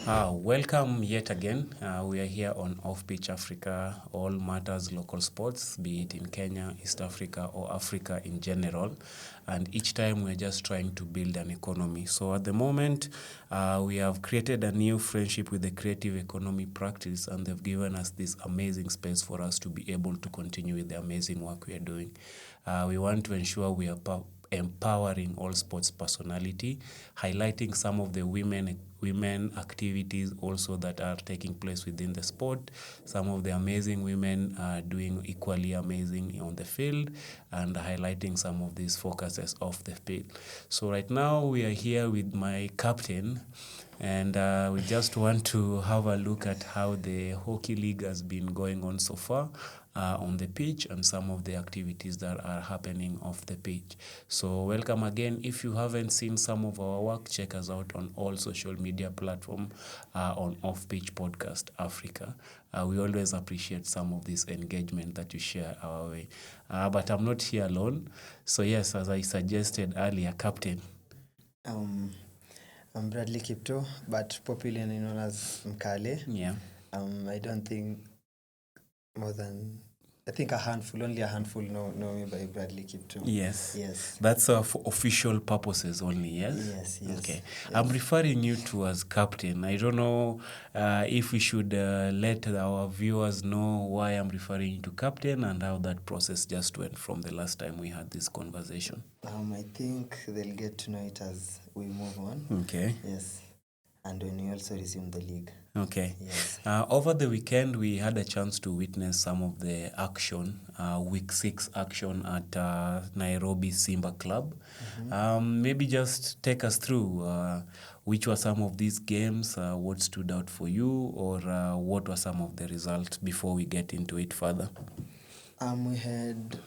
Welcome yet again. We are here on Off-Pitch Africa, all matters local sports, be it in Kenya, East Africa, or Africa in general. And each time we're just trying to build an economy. So at the moment, we have created a new friendship with the creative economy practice, and they've given us this amazing space for us to be able to continue with the amazing work we are doing. We want to ensure we are empowering all sports personality, highlighting some of the women activities also that are taking place within the sport. Some of the amazing women are doing equally amazing on the field, and highlighting some of these focuses off the field. So right now we are here with my captain, and we just want to have a look at how the hockey league has been going on so far on the pitch, and some of the activities that are happening off the pitch. So welcome again. If you haven't seen some of our work, check us out on all social media platforms on OffPitchPodcast Africa. We always appreciate some of this engagement that you share our way. But I'm not here alone. So yes, as I suggested earlier, Captain. I'm Bradley Kipto, but popularly known as Mkale. Yeah. I don't think more than, I think only a handful know me by Bradley Kipto. Yes. Yes. That's for official purposes only, yes? Yes. Okay. Yes. I'm referring you to as captain. I don't know if we should let our viewers know why I'm referring you to captain and how that process just went from the last time we had this conversation. I think they'll get to know it as we move on. Okay. Yes. And when we also resume the league. Okay. Yes. Over the weekend, we had a chance to witness some of the action, week 6 action at Nairobi Simba Club. Maybe just take us through which were some of these games, what stood out for you, or what were some of the results before we get into it further. We had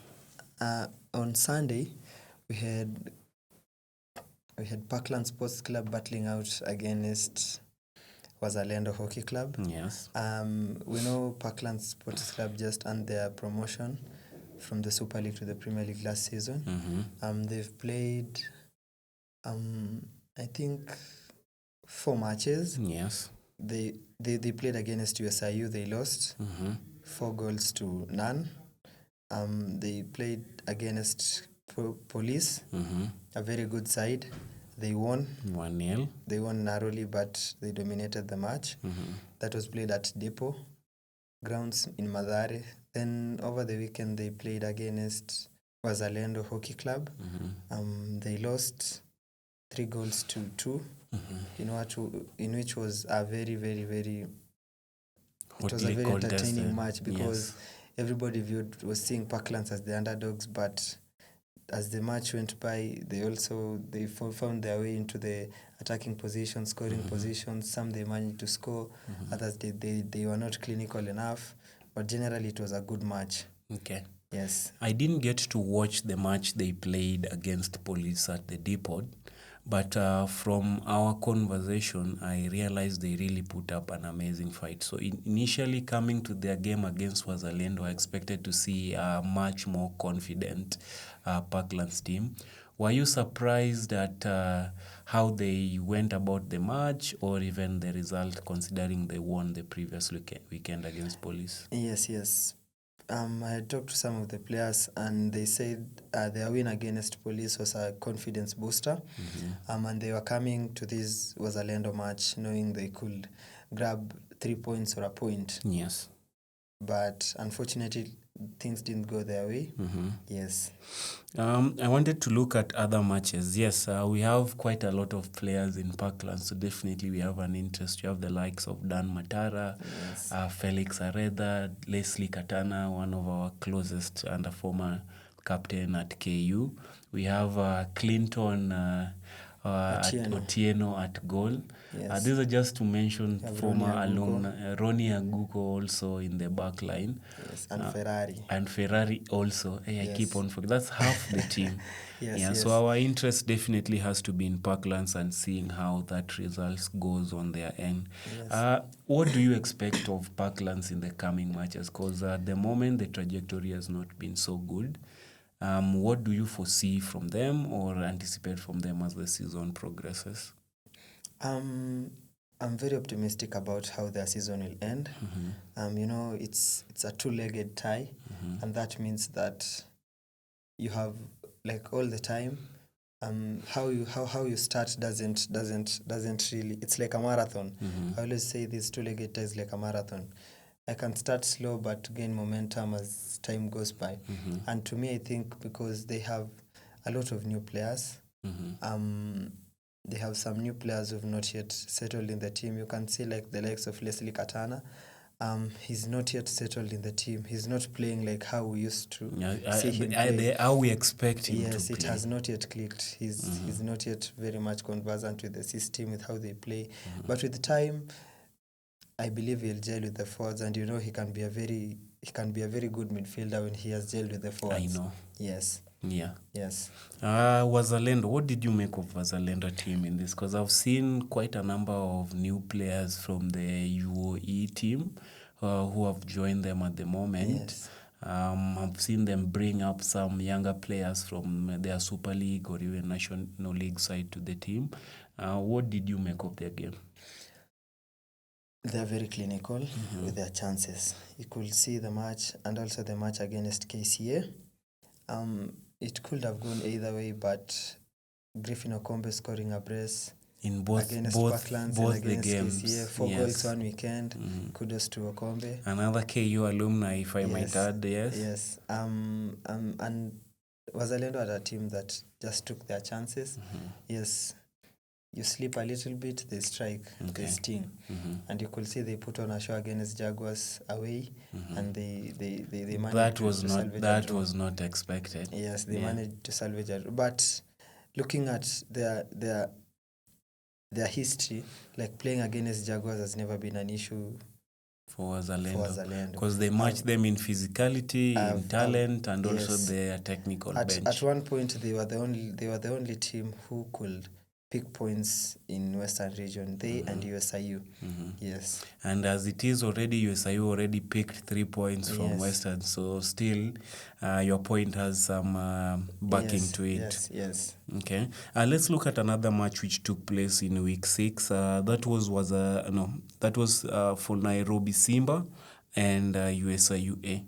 on Sunday, we had Parkland Sports Club battling out against Wazalendo Hockey Club. Yes. We know Parkland Sports Club just earned their promotion from the Super League to the Premier League last season. They've played, I think, 4 matches. Yes. They played against USIU. They lost 4-0. They played against Police, a very good side. They won 1-0. They won narrowly, but they dominated the match. That was played at Depot grounds in Mathare. Then over the weekend, they played against Wazalendo Hockey Club. They lost 3-2, in which was a very, very, very... It was a very entertaining match because everybody was seeing Parklands as the underdogs, but as the match went by, they found their way into the attacking position, scoring positions. Some they managed to score, others they were not clinical enough, but generally it was a good match. Okay. Yes. I didn't get to watch the match they played against Police at the Depot, but from our conversation, I realized they really put up an amazing fight. So initially coming to their game against Wazalendo, I expected to see a much more confident Parklands team. Were you surprised at how they went about the match, or even the result, considering they won the previous weekend against Police? Yes. I talked to some of the players, and they said their win against Police was a confidence booster. And they were coming to this Wazalendo match knowing they could grab 3 points or a point. Yes. But unfortunately, things didn't go their way. Yes. I wanted to look at other matches. Yes, we have quite a lot of players in Parkland, so definitely we have an interest. You have the likes of Dan Matara, Felix Areda, Leslie Katana, one of our closest and a former captain at KU. We have Clinton Otieno at goal. Yes. These are just to mention former Ronnie Aguko. alumni. Ronnie Aguko also in the back line. Yes, and Ferrari. And Ferrari also. Hey, I keep on forgetting. That's half the team. Yes. So our interest definitely has to be in Parklands and seeing how that result goes on their end. Yes. What do you expect of Parklands in the coming matches? Because at the moment, the trajectory has not been so good. What do you foresee from them or anticipate from them as the season progresses? I'm very optimistic about how their season will end. It's a two-legged tie, and that means that you have like all the time. How you start doesn't really. It's like a marathon. I always say this two-legged tie is like a marathon. I can start slow but gain momentum as time goes by. And to me, I think because they have a lot of new players. They have some new players who've not yet settled in the team. You can see like the likes of Leslie Katana. He's not yet settled in the team. He's not playing like how we used to see him play. How we expect him to play. Yes, it has not yet clicked. He's not yet very much conversant with the system, with how they play. But with time, I believe he'll gel with the forwards, and he can be a very good midfielder when he has gelled with the forwards. I know. Yes. Yeah. Yes. Wazalendo, what did you make of Wazalendo team in this? Because I've seen quite a number of new players from the UOE team who have joined them at the moment. Yes. I've seen them bring up some younger players from their Super League or even National League side to the team. What did you make of their game? They're very clinical with their chances. You could see the match, and also the match against KCA. It could have gone either way, but Griffin Okombe scoring a brace in both Parklands and against the games. KCA, 4 goals one weekend. Kudos to Okombe. Another KU alumni, if I might add. Yes. And Wazalendo had a team that just took their chances. Yes. You sleep a little bit, they strike, they sting. And you could see they put on a show against Jaguars away, and they managed to salvage a draw. That was not expected. Yes, they managed to salvage a draw. But looking at their history, like playing against Jaguars has never been an issue for Wazalendo. Because they match them in physicality, in talent, and also their technical bench. At one point, they were the only team who could pick points in Western region, they and USIU. Yes. And as it is already, USIU already picked 3 points from Western, so still your point has some backing to it. Yes. Okay. Let's look at another match which took place in week 6. That was for Nairobi Simba and USIUA.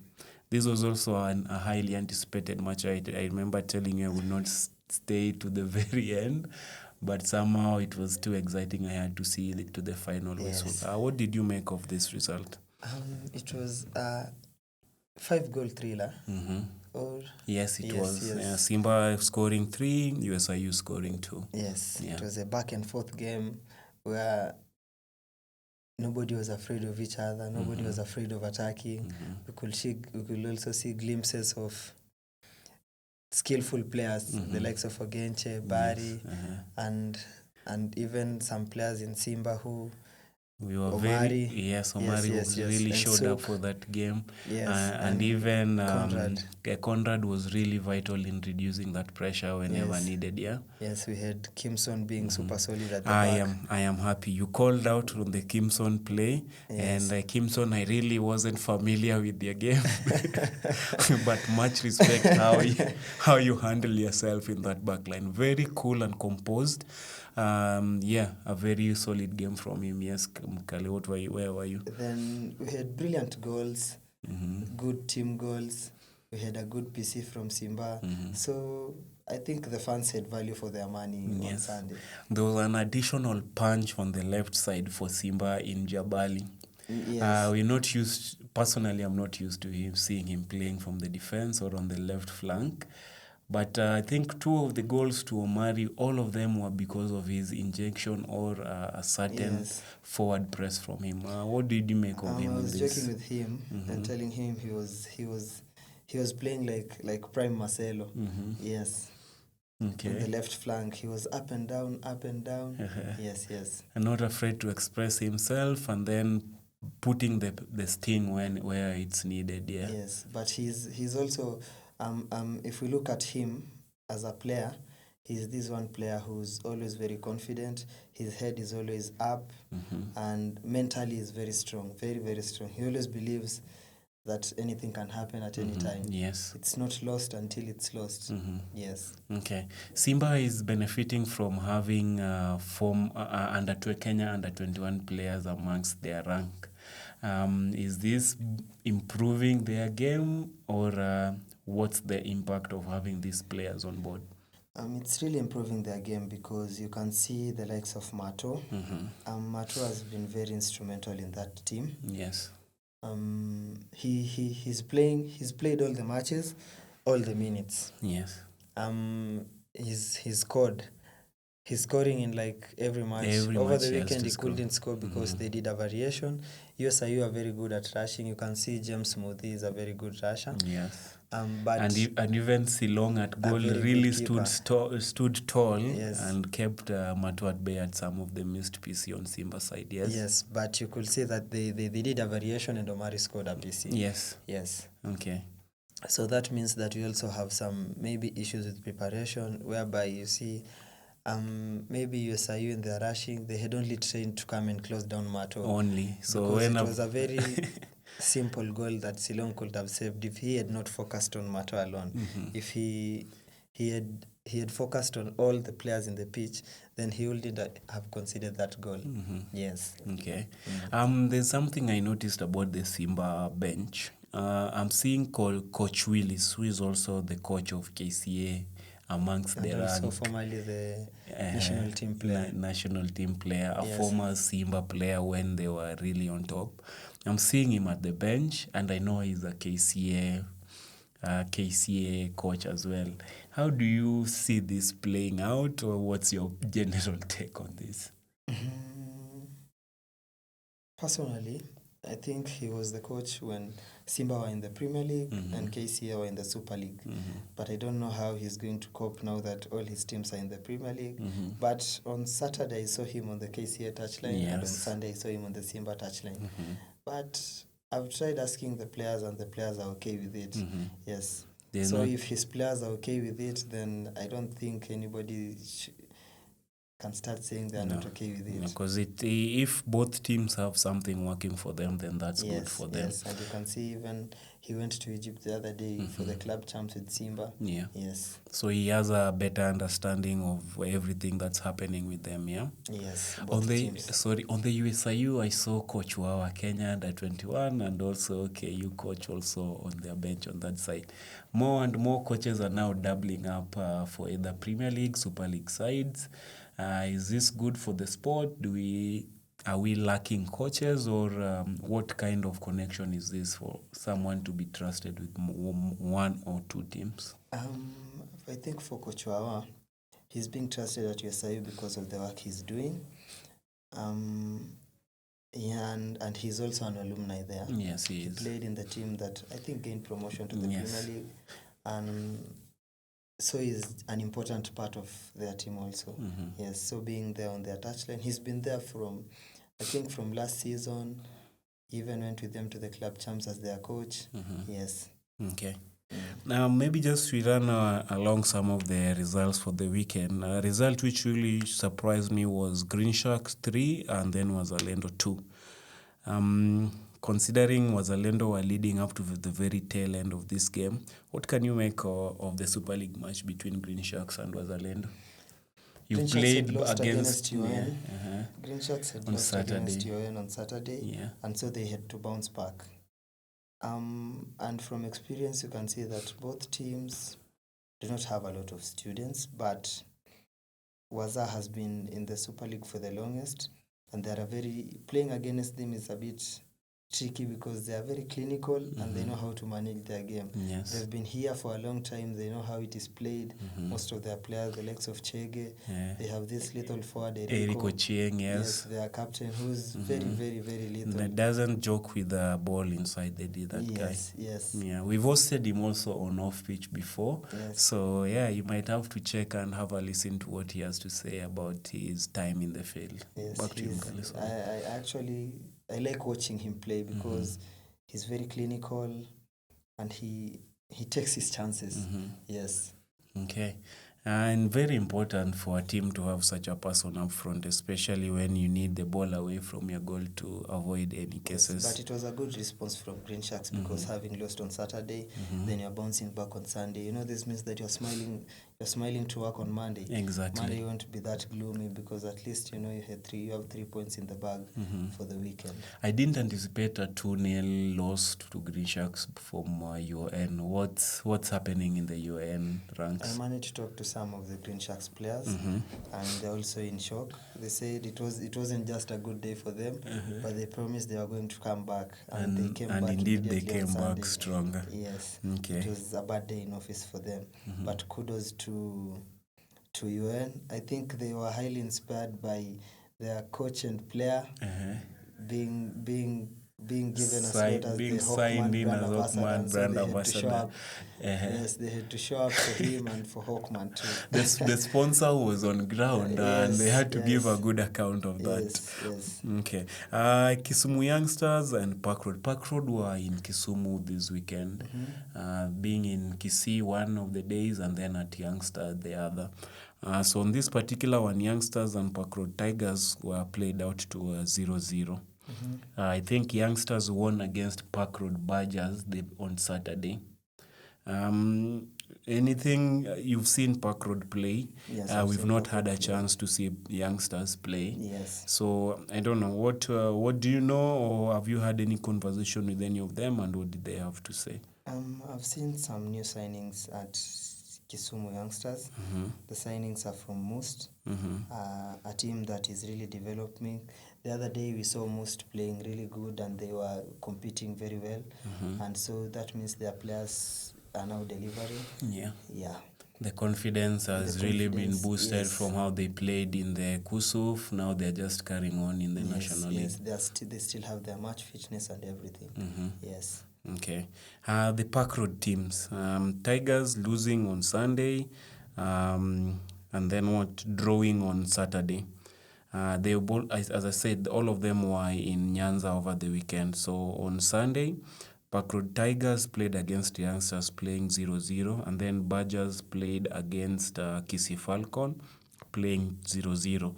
This was also a highly anticipated match. I remember telling you I would not stay to the very end. But somehow it was too exciting. I had to see it to the final whistle. What did you make of this result? It was a 5-goal thriller. Yes, it was. Yes. Simba scoring 3, USIU scoring 2. Yes, it was a back and forth game where nobody was afraid of each other. Nobody was afraid of attacking. We could also see glimpses of skillful players, the likes of Ogenche, Barry, and even some players in Simba who Omari really showed up for that game. And even Conrad was really vital in reducing that pressure whenever needed. Yes, we had Kimson being super solid at the back. I am happy. You called out on the Kimson play, and Kimson, I really wasn't familiar with their game, but much respect how you handle yourself in that back line. Very cool and composed. A very solid game from him. Yes, Mkale, where were you? Then we had brilliant goals, good team goals. We had a good PC from Simba. So I think the fans had value for their money on Sunday. There was an additional punch on the left side for Simba in Jabali. We're not used, personally, I'm not used to seeing him playing from the defense or on the left flank. But I think 2 of the goals to Omari, all of them were because of his injection or a certain forward press from him. What did you make of him? I was joking with him and telling him he was playing like prime Marcelo. Yes. Okay. On the left flank, he was up and down. Yes. And not afraid to express himself, and then putting the sting where it's needed. Yes, but he's also. If we look at him as a player, he's this one player who's always very confident. His head is always up, and mentally is very strong, very, very strong. He always believes that anything can happen at any time. Yes. It's not lost until it's lost. Yes. Okay. Simba is benefiting from having Kenya under 21 players amongst their rank. Is this improving their game, or what's the impact of having these players on board? It's really improving their game because you can see the likes of Mato. Mato has been very instrumental in that team. Yes. He's played all the matches, all the minutes. Yes. He's scored. He's scoring in like every match. Over the weekend he couldn't score because they did a variation. USIU are very good at rushing. You can see James Muthi is a very good rusher. Yes. But and even Silong at goal really stood tall and kept Mato at bay at some of the missed PC on Simba side. Yes, but you could see that they did a variation and Omari scored a PC. Yes. Okay. So that means that we also have some maybe issues with preparation, whereby you see maybe USIU in their rushing, they had only trained to come and close down Mato. Only. So because it was a very simple goal that Silong could have saved if he had not focused on Mato alone. If he had focused on all the players in the pitch, then he wouldn't have conceded that goal. Yes. Okay. There's something I noticed about the Simba bench. I'm seeing Coach Willis, who is also the coach of KCA amongst and the also formerly the national team player, a former Simba player when they were really on top. I'm seeing him at the bench, and I know he's a KCA coach as well. How do you see this playing out, or what's your general take on this? Personally, I think he was the coach when Simba were in the Premier League and KCA were in the Super League. But I don't know how he's going to cope now that all his teams are in the Premier League. But on Saturday, I saw him on the KCA touchline, and on Sunday, I saw him on the Simba touchline. But I've tried asking the players, and the players are okay with it. Yes. So if his players are okay with it, then I don't think anybody can start saying they're not okay with it. Because if both teams have something working for them, then that's good for them. Yes, and you can see even he went to Egypt the other day for the club champs with Simba. Yeah. Yes. So he has a better understanding of everything that's happening with them, yeah? Yes, on the USIU, I saw Coach Wawa Kenya under 21 and also KU coach also on their bench on that side. More and more coaches are now doubling up for either Premier League, Super League sides. Is this good for the sport? Are we lacking coaches, or what kind of connection is this for someone to be trusted with one or two teams? I think for Coach Wawa, he's being trusted at USIU because of the work he's doing. And he's also an alumni there. Yes, he is. He played in the team that I think gained promotion to the Premier League. And so he's an important part of their team also. Yes, so being there on their touchline, he's been there from last season. He even went with them to the club champs as their coach. Yes. Okay. Now, maybe just we run along some of the results for the weekend. A result which really surprised me was Green Sharks 3 and then Wazalendo 2. Considering Wazalendo were leading up to the very tail end of this game, what can you make of the Super League match between Green Sharks and Wazalendo? You played against UN. Green Sharks had lost against UN on Saturday, and so they had to bounce back. And from experience, you can see that both teams do not have a lot of students, but Waza has been in the Super League for the longest, and playing against them is a bit tricky because they are very clinical and they know how to manage their game. They've been here for a long time. They know how it is played. Most of their players, the likes of Chege, they have this little forward, Eriko Chieng, yes, their captain, who's very, very, very little. That doesn't joke with the ball inside. They did that guy. Yes. Yeah, we've hosted him also on off pitch before. So you might have to check and have a listen to what he has to say about his time in the field. Back to you, Kale. I like watching him play because he's very clinical and he takes his chances. Yes. Okay. And very important for a team to have such a person up front, especially when you need the ball away from your goal to avoid any cases. But it was a good response from Green Sharks because having lost on Saturday, then you're bouncing back on Sunday. You know, this means that you're smiling to work on Monday. Exactly. Monday won't be that gloomy because at least you have 3 points in the bag for the weekend. I didn't anticipate a 2-0 loss to Green Sharks from UN. What's happening in the UN ranks? I managed to talk to some of the Green Sharks players, and they're also in shock. They said it wasn't just a good day for them, but they promised they were going to come back, and they came back. Indeed, they immediately on came Sunday. back stronger. Yes. Okay. It was a bad day in office for them, but kudos to UN. I think they were highly inspired by their coach and player being given a slot as the Hawkman brand ambassador. Yes, they had to show up for him and for Hawkman too. The sponsor was on ground, and they had to give a good account of that. Yes. Okay. Kisumu Youngsters and Park Road. Park Road were in Kisumu this weekend, being in Kisii one of the days and then at Youngster the other. So on this particular one, Youngsters and Park Road Tigers were played out to 0-0. I think Youngsters won against Park Road Badgers on Saturday. Anything you've seen Park Road play? Yes, we've not had a chance to see Youngsters play. Yes. So I don't know what do you know, or have you had any conversation with any of them, and what did they have to say? I've seen some new signings at Kisumu Youngsters. The signings are from Most, a team that is really developing. The other day we saw Most playing really good and they were competing very well. And so that means their players are now delivering. Yeah. The confidence has The really confidence, been boosted yes. from how they played in the Kusuf. Now they're just carrying on in the National League. Yes, they still have their match fitness and everything. Yes. Okay. The Park Road teams. Tigers losing on Sunday, and then drawing on Saturday. They both, as I said, all of them were in Nyanza over the weekend. So on Sunday, Park Road Tigers played against Youngsters, playing 0-0, and then Badgers played against Kisii Falcon, playing 0-0.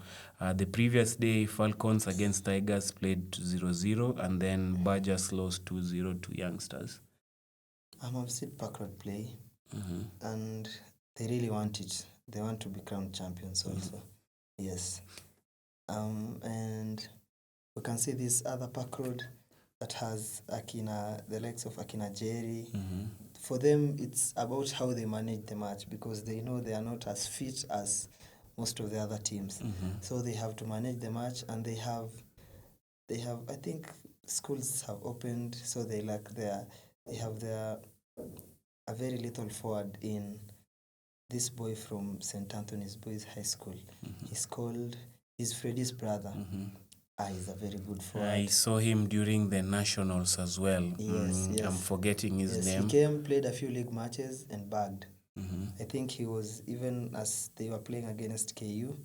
The previous day, Falcons against Tigers played 0-0, and then Badgers lost 2-0 to Youngsters. I've seen Park Road play, and they really want it. They want to be crowned champions also. Yes. And we can see this other Park Road that has the likes of Akina Jerry. For them, it's about how they manage the match, because they know they are not as fit as most of the other teams. So they have to manage the match, and they have I think schools have opened, so they have a very little forward in this boy from St. Anthony's Boys High School. He's Freddie's brother. He's a very good forward. I saw him during the nationals as well. Yes. I'm forgetting his name. He came, played a few league matches and bagged. I think he was, even as they were playing against KU,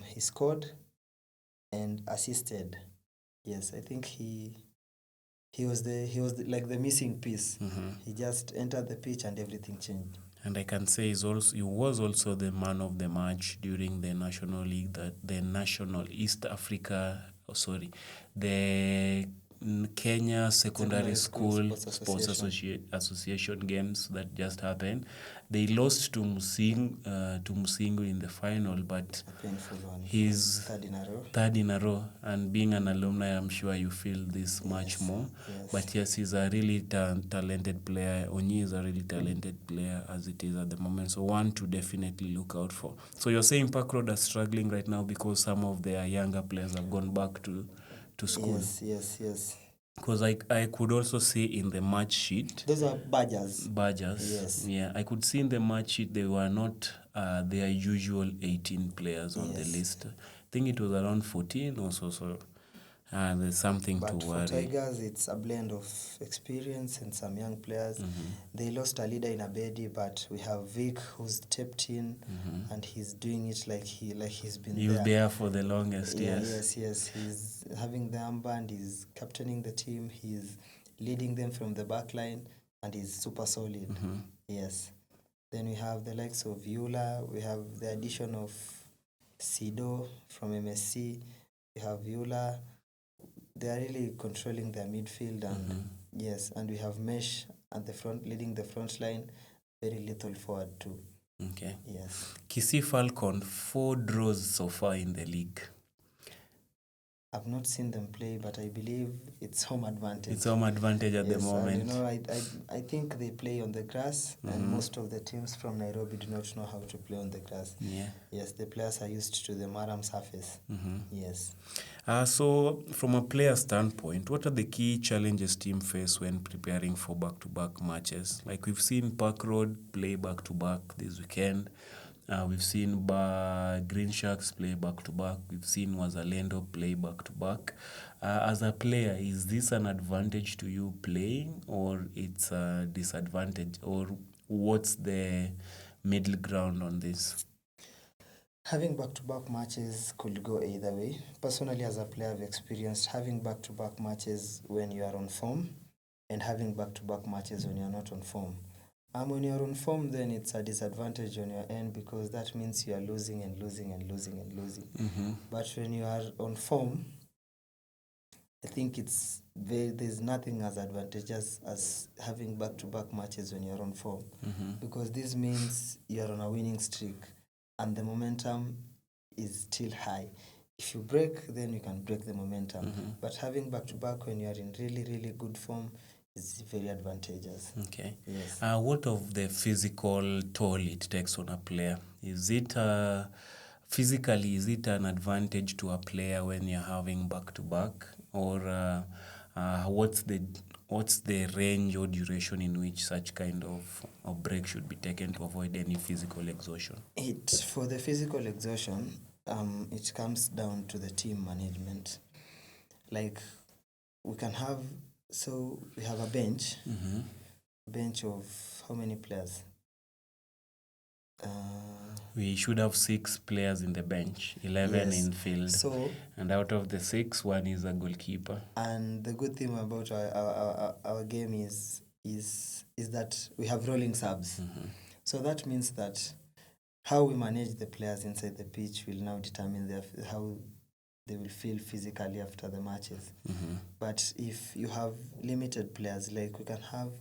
he scored and assisted. Yes, I think he was like the missing piece. He just entered the pitch and everything changed. And I can say he was also the man of the match during the National League, the Kenya Secondary School Sports Association games that just happened. They lost to Musingu in the final, but A painful one. he's third in a row. And being an alumni, I'm sure you feel this much more. Yes. But yes, he's a really talented player. Onyi is a really talented player as it is at the moment. So one to definitely look out for. So you're saying Park Road are struggling right now because some of their younger players have gone back to school. Yes. Because I could also see in the match sheet. Those are Badgers. Yes. Yeah, I could see in the match sheet they were not their usual 18 players on the list. I think it was around 14 or so. There's something but to worry. For Tigers, it's a blend of experience and some young players. They lost a leader in Abedi, but we have Vic who's stepped in, and he's doing it like he's been He was there for the longest. Yes. He's having the armband. He's captaining the team. He's leading them from the back line, and he's super solid. Yes. Then we have the likes of Viola. We have the addition of Sido from MSC. We have Viola. They are really controlling their midfield, and yes, and we have Mesh at the front, leading the front line. Very little forward too. Okay. Yes. Kisii Falcon, 4 draws so far in the league. I've not seen them play, but I believe it's home advantage. It's home advantage at the moment. And, I think they play on the grass, and most of the teams from Nairobi do not know how to play on the grass. Yeah. Yes, the players are used to the Maram surface. Yes. So, from a player standpoint, what are the key challenges team face when preparing for back-to-back matches? Like we've seen Park Road play back-to-back this weekend. We've seen Green Sharks play back-to-back. We've seen Wazalendo play back-to-back. As a player, is this an advantage to you playing, or it's a disadvantage? Or what's the middle ground on this? Having back-to-back matches could go either way. Personally, as a player, I've experienced having back-to-back matches when you are on form and having back-to-back matches when you're not on form. When you're on form, then it's a disadvantage on your end because that means you are losing and losing and losing and losing. But when you are on form, I think there's nothing as advantageous as having back-to-back matches when you're on form, because this means you're on a winning streak and the momentum is still high. If you break, then you can break the momentum. But having back-to-back when you're in really, really good form is very advantageous. Okay. Yes. What of the physical toll it takes on a player? Is it physically, is it an advantage to a player when you're having back-to-back? Or what's the range or duration in which such kind of break should be taken to avoid any physical exhaustion? For the physical exhaustion, it comes down to the team management. Like we have a bench of how many players? We should have 6 players in the bench, 11 Yes. in field. So, and out of the 6, 1 is a goalkeeper. And the good thing about our game is that we have rolling subs. So that means that how we manage the players inside the pitch will now determine how they will feel physically after the matches. But if you have limited players, like we can have,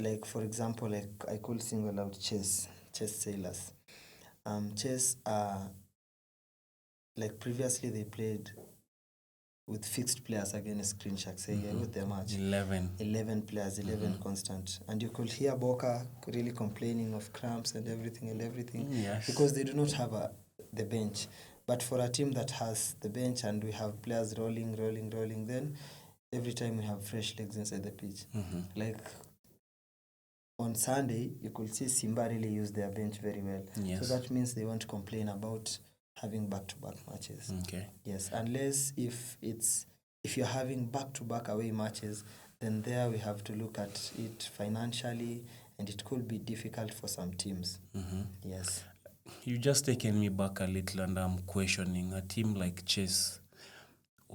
like for example, like I could single out chess sailors. Chess like previously they played with fixed players against Green Sharks with their match. 11 players, 11 constant. And you could hear Boca really complaining of cramps and everything. Yes. Because they do not have the bench. But for a team that has the bench and we have players rolling, then every time we have fresh legs inside the pitch. Like on Sunday, you could see Simba really use their bench very well. Yes. So that means they won't complain about having back-to-back matches. Okay. Yes, unless if you're having back-to-back away matches, then there we have to look at it financially, and it could be difficult for some teams. Yes. You just taken me back a little, and I'm questioning a team like Chess.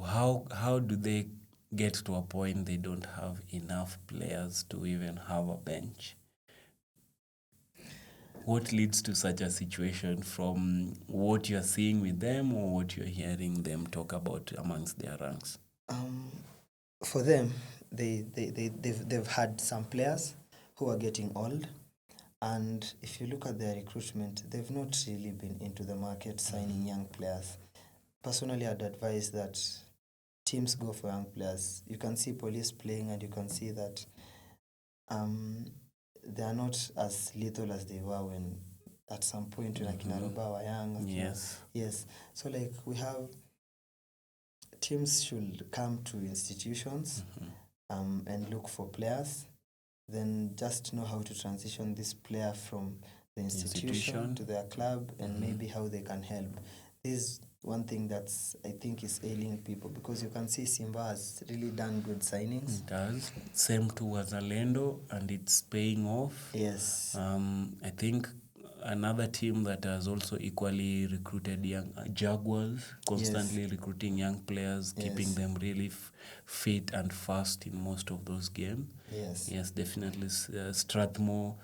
How do they get to a point they don't have enough players to even have a bench? What leads to such a situation from what you're seeing with them or what you're hearing them talk about amongst their ranks? For them, they've had some players who are getting old, and if you look at their recruitment, they've not really been into the market signing young players. Personally, I'd advise that teams go for young players. You can see Police playing, and you can see that they are not as little as they were when at some point when Akinaroba were young. Yes. So like we have teams should come to institutions and look for players, then just know how to transition this player from the institution to their club, and maybe how they can help. This is one thing that's I think is ailing people, because you can see Simba has really done good signings. It does. Same to Wazalendo, and it's paying off. Yes. I think another team that has also equally recruited young Jaguars, constantly recruiting young players, keeping them really fit and fast in most of those games. Yes. Yes, definitely. Strathmore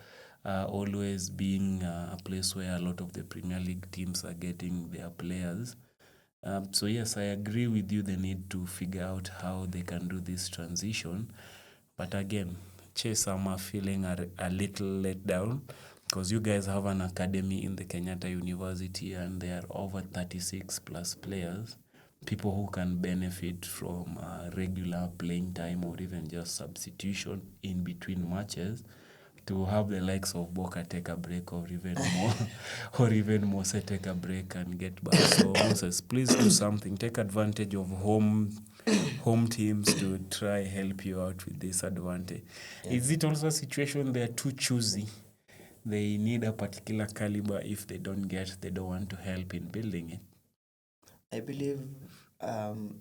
always being a place where a lot of the Premier League teams are getting their players. So yes, I agree with you. They need to figure out how they can do this transition. But again, Chase, I'm feeling a little let down because you guys have an academy in the Kenyatta University and there are over 36 plus players, people who can benefit from regular playing time or even just substitution in between matches. To have the likes of Boca take a break or even more, or even Mose take a break and get back. So Moses, please do something. Take advantage of home teams to try help you out with this advantage. Yes. Is it also a situation they're too choosy? They need a particular caliber. If they don't want to help in building it. I believe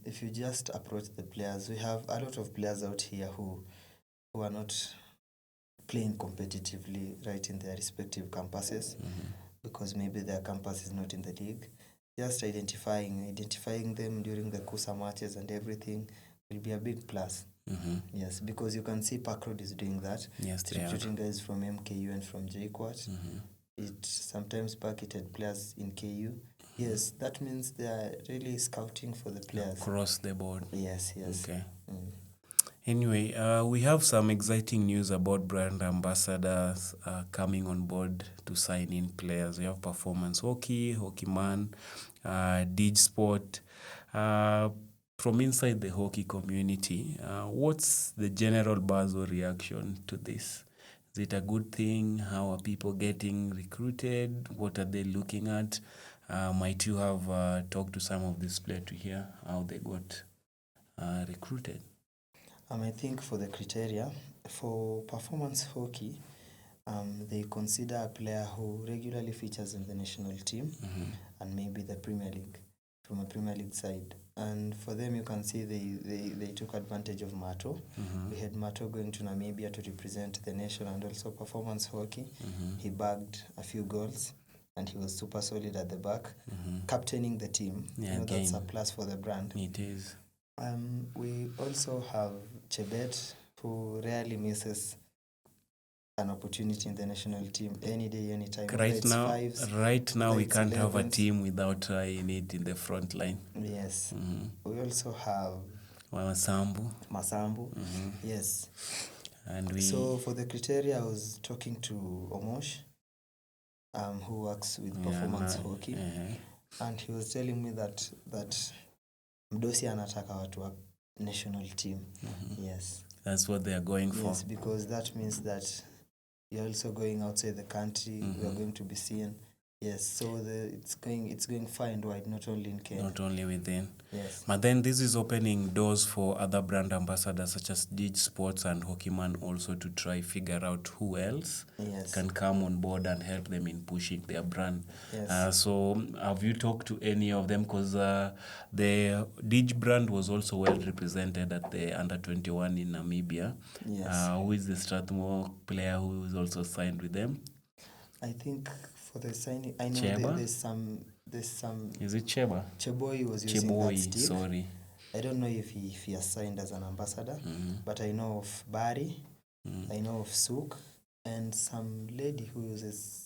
if you just approach the players, we have a lot of players out here who are not playing competitively right in their respective campuses, because maybe their campus is not in the league. Just identifying them during the Kusa matches and everything will be a big plus. Yes, because you can see Park Road is doing that. Yes, they are. Recruiting guys from MKU and from JKUAT. It sometimes targeted players in KU. Yes, that means they are really scouting for the players. Across the board. Yes. Okay. Anyway, we have some exciting news about brand ambassadors coming on board to sign in players. We have Performance Hockey, Hockey Man, Dig Sport. From inside the hockey community, what's the general buzz or reaction to this? Is it a good thing? How are people getting recruited? What are they looking at? Might you have talked to some of these players to hear how they got recruited? I think for the criteria, for performance hockey, they consider a player who regularly features in the national team and maybe the Premier League, from a Premier League side. And for them, you can see they took advantage of Mato. We had Mato going to Namibia to represent the nation and also performance hockey. He bagged a few goals and he was super solid at the back, captaining the team. Yeah, that's a plus for the brand. It is. We also have Chebet, who rarely misses an opportunity in the national team any day, anytime. Right now, we can't 11s. Have a team without trying it in the front line. Yes. We also have Masambu. Yes. And so for the criteria, I was talking to Omosh, who works with performance hockey, and he was telling me that Mdosi anataka watu wa national team. Yes. That's what they are going for. Yes, because that means that you're also going outside the country. We are going to be seen. Yes, so it's going far and wide, not only in Kenya. Not only within. Yes. But then this is opening doors for other brand ambassadors such as Dig Sports and Hockeyman also to try figure out who else can come on board and help them in pushing their brand. Yes. So have you talked to any of them? Because the Dig brand was also well represented at the Under-21 in Namibia. Yes. Who is the Strathmore player who is also signed with them? I think for the signing, I know there's some. Is it Cheba? Cheboy was using that stick. Sorry. I don't know if he has signed as an ambassador, but I know of Barry, I know of Sook, and some lady who uses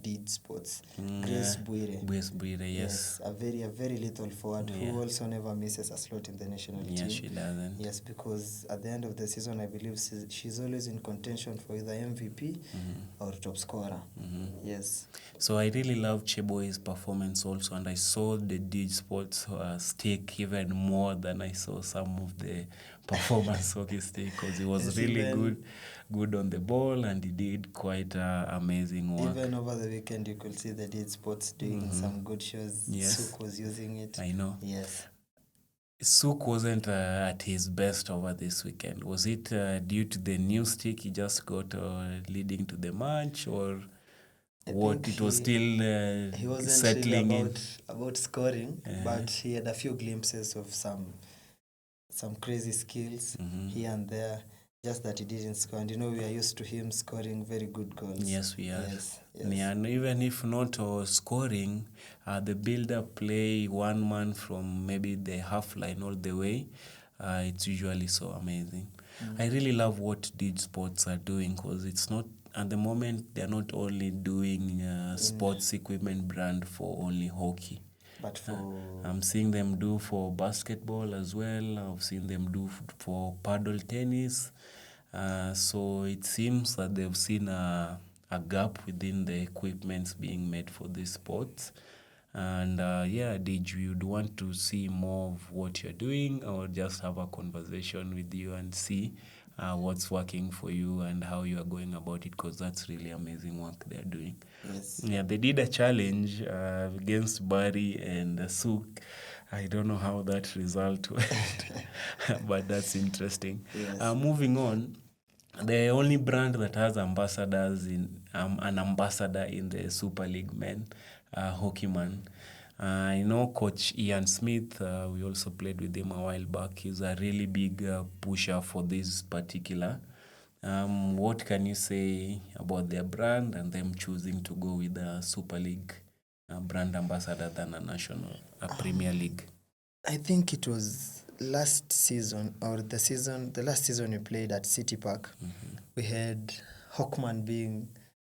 Dig Sports, Grace Buire. Grace Buire, yes. A very little forward who also never misses a slot in the national team. Yes, she doesn't. Yes, because at the end of the season, I believe she's always in contention for either MVP or top scorer. Yes. So I really love Cheboy's performance also, and I saw the Dig Sports stick even more than I saw some of the performance hockey stick, because he was really good on the ball, and he did quite amazing work. Even over the weekend, you could see the Dig Sports doing some good shows. Yes. Sook was using it. I know. Yes. Sook wasn't at his best over this weekend. Was it due to the new stick he just got leading to the match, or what? It was still he wasn't settling really about scoring, but he had a few glimpses of some crazy skills here and there. Just that he didn't score, and we are used to him scoring very good goals. Yes, we are. Yes. Yeah, and even if not scoring, the build-up play, one man from maybe the half line all the way, it's usually so amazing. I really love what Dig Sports are doing, because it's not at the moment, they're not only doing sports equipment brand for only hockey. But for I'm seeing them do for basketball as well. I've seen them do for paddle tennis. So it seems that they've seen a gap within the equipments being made for these sports. And did you want to see more of what you're doing, or just have a conversation with you and see what's working for you and how you are going about it? Because that's really amazing work they're doing. yes, Yeah, they did a challenge against Barry and Souk. I don't know how that result went, but that's interesting. yes. Moving on, the only brand that has ambassadors in an ambassador in the Super League men, Hockey Man. I know Coach Ian Smith. We also played with him a while back. He's a really big pusher for this particular. What can you say about their brand and them choosing to go with a Super League brand ambassador than a Premier League? I think it was last season, or the last season we played at City Park. We had Hawkman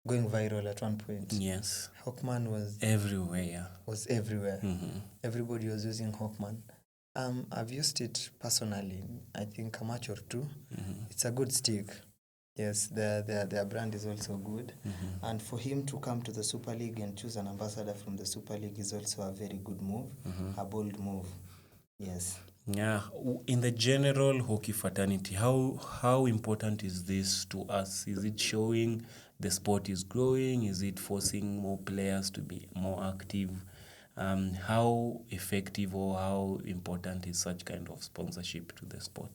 going viral at one point. Yes. Hawkman was everywhere. Everybody was using Hawkman. I've used it personally, I think a match or two. It's a good stick. Yes, their brand is also good. And for him to come to the Super League and choose an ambassador from the Super League is also a very good move, a bold move. Yes. Yeah, in the general hockey fraternity, how important is this to us? Is it showing the sport is growing? Is it forcing more players to be more active? How effective or how important is such kind of sponsorship to the sport?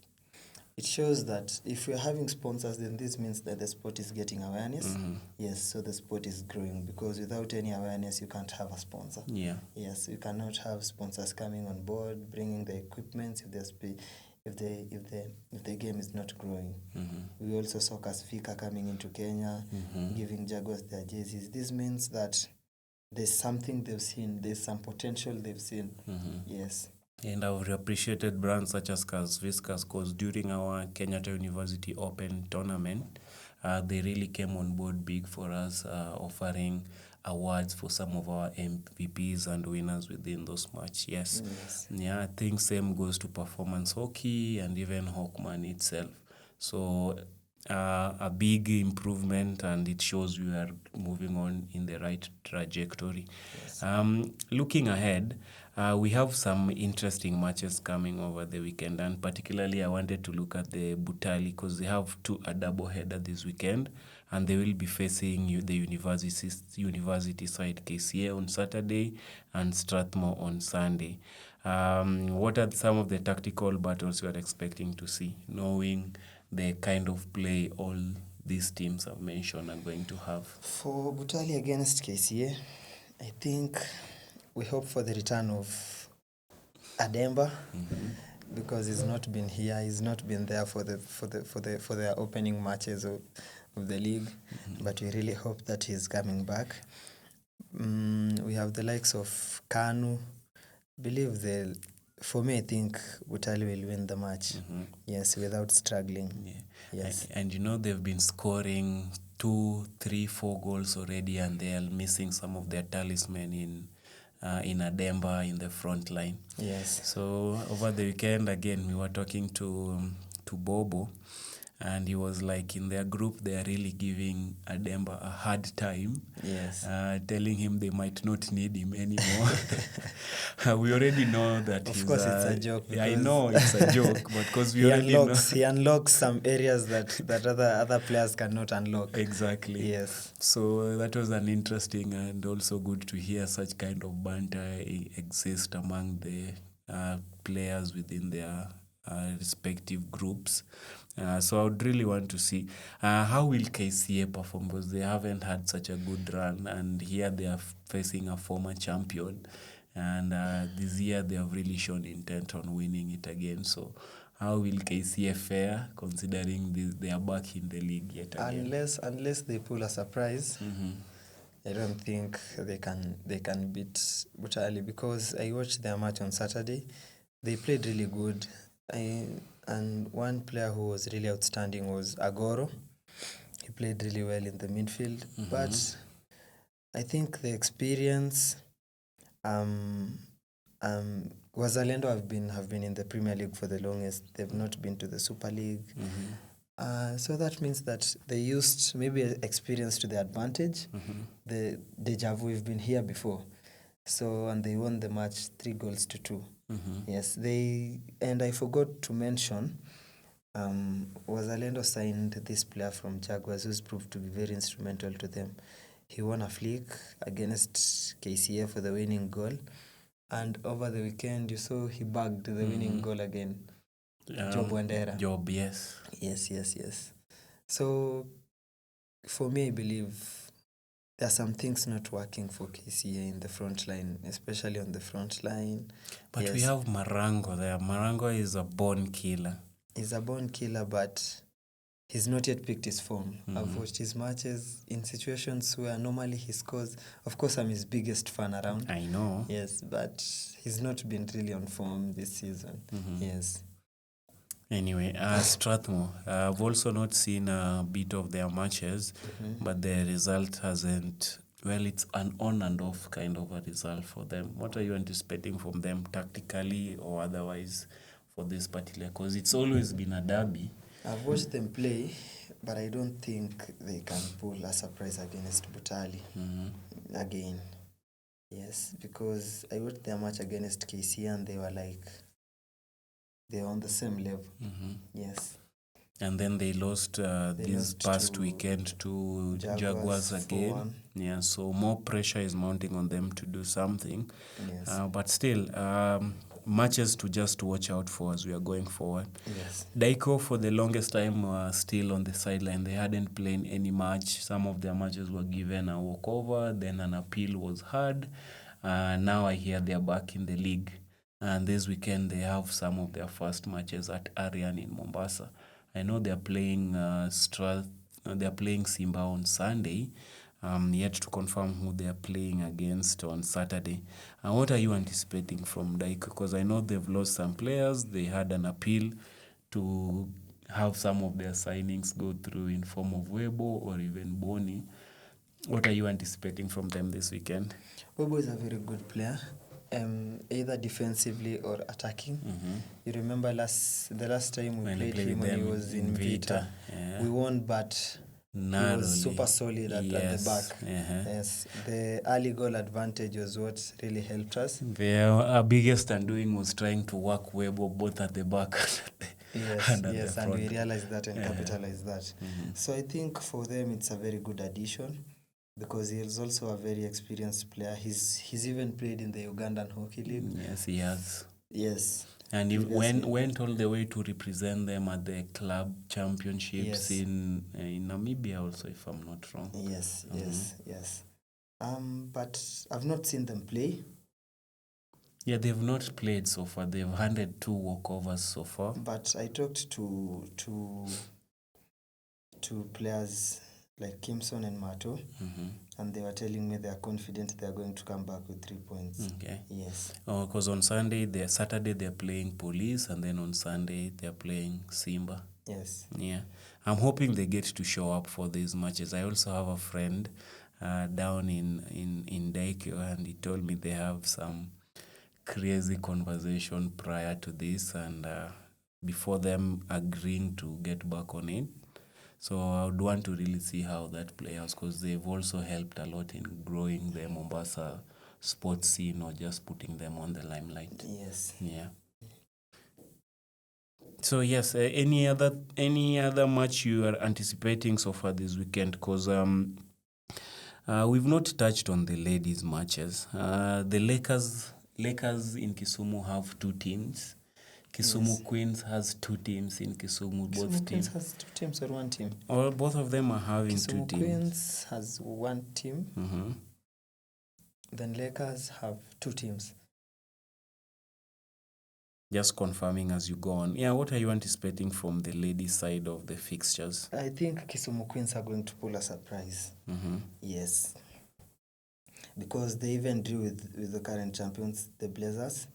It shows that if we're having sponsors, then this means that the sport is getting awareness. Yes, so the sport is growing, because without any awareness, you can't have a sponsor. Yeah. Yes, you cannot have sponsors coming on board, bringing the equipment if the game is not growing. We also saw Kasfika coming into Kenya, giving Jaguars their jerseys. This means that there's something they've seen, there's some potential they've seen. Yes. And I've appreciated brands such as Viscas, because during our Kenyatta University Open tournament, they really came on board big for us, offering awards for some of our MVPs and winners within those matches. Yes. Yeah, I think same goes to performance hockey and even Hawkman itself. So a big improvement, and it shows we are moving on in the right trajectory. Yes. Looking ahead, we have some interesting matches coming over the weekend, and particularly I wanted to look at the Butali, because they have a double header this weekend, and they will be facing the university side KCA on Saturday and Strathmore on Sunday. What are some of the tactical battles you are expecting to see, knowing the kind of play all these teams I've mentioned are going to have? For Butali against KCA, I think we hope for the return of Ademba, because he's not been here. He's not been there for their opening matches of the league. But we really hope that he's coming back. We have the likes of Kanu. For me, I think Butali will win the match. Yes, without struggling. Yeah. Yes. And they've been scoring 2, 3, 4 goals already, and they are missing some of their talisman in Ademba in the front line. Yes. So over the weekend, again, we were talking to Bobo, and he was like, in their group, they are really giving Ademba a hard time. Yes. Telling him they might not need him anymore. We already know that of course it's a joke. I know it's a joke, but because we already know. He unlocks some areas that other players cannot unlock. Exactly. Yes. So that was an interesting and also good to hear such kind of banter exist among the players within their respective groups. So I would really want to see how will KCA perform, because they haven't had such a good run, and here they are facing a former champion, and this year they have really shown intent on winning it again. So how will KCA fare, considering they are back in the league yet again? Unless they pull a surprise, I don't think they can beat Butali, because I watched their match on Saturday. They played really good. And one player who was really outstanding was Agoro. He played really well in the midfield, but I think the experience. Wazalendo have been in the Premier League for the longest. They've not been to the Super League. So that means that they used maybe experience to their advantage. The deja vu, we've been here before. So, and they won the match 3-2. Yes, and I forgot to mention, Wazalendo signed this player from Jaguars who's proved to be very instrumental to them. He won a flick against KCA for the winning goal. And over the weekend, you saw he bagged the winning goal again. Job Wandera. Job, yes. Yes. So, for me, I believe there are some things not working for KCA in the front line, especially on the front line. But we have Marango there. Marango is a born killer. He's a born killer, but he's not yet picked his form. I've watched his matches in situations where normally he scores. Of course, I'm his biggest fan around. I know. Yes, but he's not been really on form this season. Yes. Anyway, Strathmore, I've also not seen a bit of their matches, but the result hasn't... Well, it's an on and off kind of a result for them. What are you anticipating from them tactically or otherwise for this particular? Because it's always been a derby. I've watched them play, but I don't think they can pull a surprise against Butali again. Yes, because I watched their match against KC and they were on the same level. Yes. And then they lost this past weekend to Jaguars again. 4-1. Yeah, so more pressure is mounting on them to do something. Yes. But still, matches to just watch out for as we are going forward. Yes. Daiko, for the longest time, were still on the sideline. They hadn't played any match. Some of their matches were given a walkover. Then an appeal was heard. Now I hear they're back in the league. And this weekend, they have some of their first matches at Arian in Mombasa. I know they're playing Simba on Sunday. Yet to confirm who they're playing against on Saturday. And what are you anticipating from Daiko? Because I know they've lost some players. They had an appeal to have some of their signings go through in form of Webo or even Boni. What are you anticipating from them this weekend? Webo is a very good player. Either defensively or attacking. You remember the last time we played him when he was in Vita. We won, but narrowly. He was super solid at the back. Yes, the early goal advantage was what really helped us. Our biggest undoing was trying to work Webo both at the back and we realized that and capitalized that. So I think for them it's a very good addition, because he is also a very experienced player. He's even played in the Ugandan Hockey League. Yes, he has. Yes. And he went all the way to represent them at the club championships in Namibia also, if I'm not wrong. Yes. But I've not seen them play. Yeah, they've not played so far. They've handed 2 walkovers so far. But I talked to players like Kimson and Mato, and they were telling me they are confident they are going to come back with 3 points. Okay. Yes. Oh, because on Saturday they're playing Police, and then on Sunday they're playing Simba. Yes. Yeah. I'm hoping they get to show up for these matches. I also have a friend down in Daikyo, and he told me they have some crazy conversation prior to this and before them agreeing to get back on it. So I would want to really see how that plays out, because they've also helped a lot in growing the Mombasa sports scene, or just putting them on the limelight. Yes. Yeah. So yes, any other match you are anticipating so far this weekend? Because we've not touched on the ladies' matches. The Lakers in Kisumu have 2 teams. Kisumu Queens has 2 teams in Kisumu. Kisumu Queens has 2 teams or 1 team? Or both of them are having Kisumu 2 teams. Queens has 1 team. Then Lakers have 2 teams. Just confirming as you go on. Yeah, what are you anticipating from the ladies' side of the fixtures? I think Kisumu Queens are going to pull a surprise. Yes. Because they even drew with the current champions, the Blazers.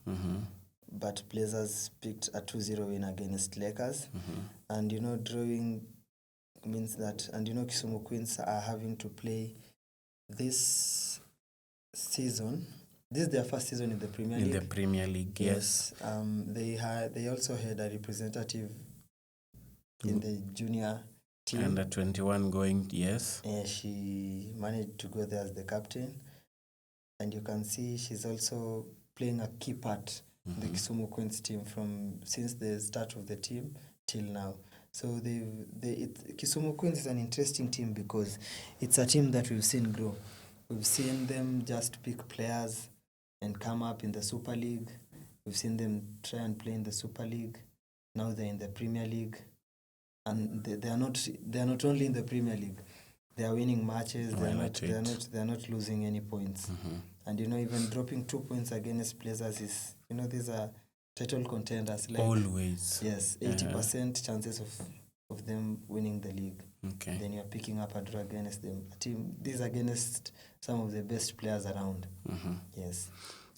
But Blazers picked a 2-0 win against Lakers. And drawing means that, and Kisumu Queens are having to play this season. This is their first season in the Premier League. In the Premier League, yes. They also had a representative in the junior team. Under 21 going, yes. She managed to go there as the captain. And you can see she's also playing a key part in the Kisumu Queens team since the start of the team till now. So Kisumu Queens is an interesting team because it's a team that we've seen grow. We've seen them just pick players and come up in the Super League. We've seen them try and play in the Super League. Now they're in the Premier League. And they are not only in the Premier League. They are winning matches. They are not losing any points. And even dropping 2 points against Blazers is these are title contenders. Like, always. Yes, 80% chances of them winning the league. Okay. Then you're picking up a draw against them. These against some of the best players around. Yes.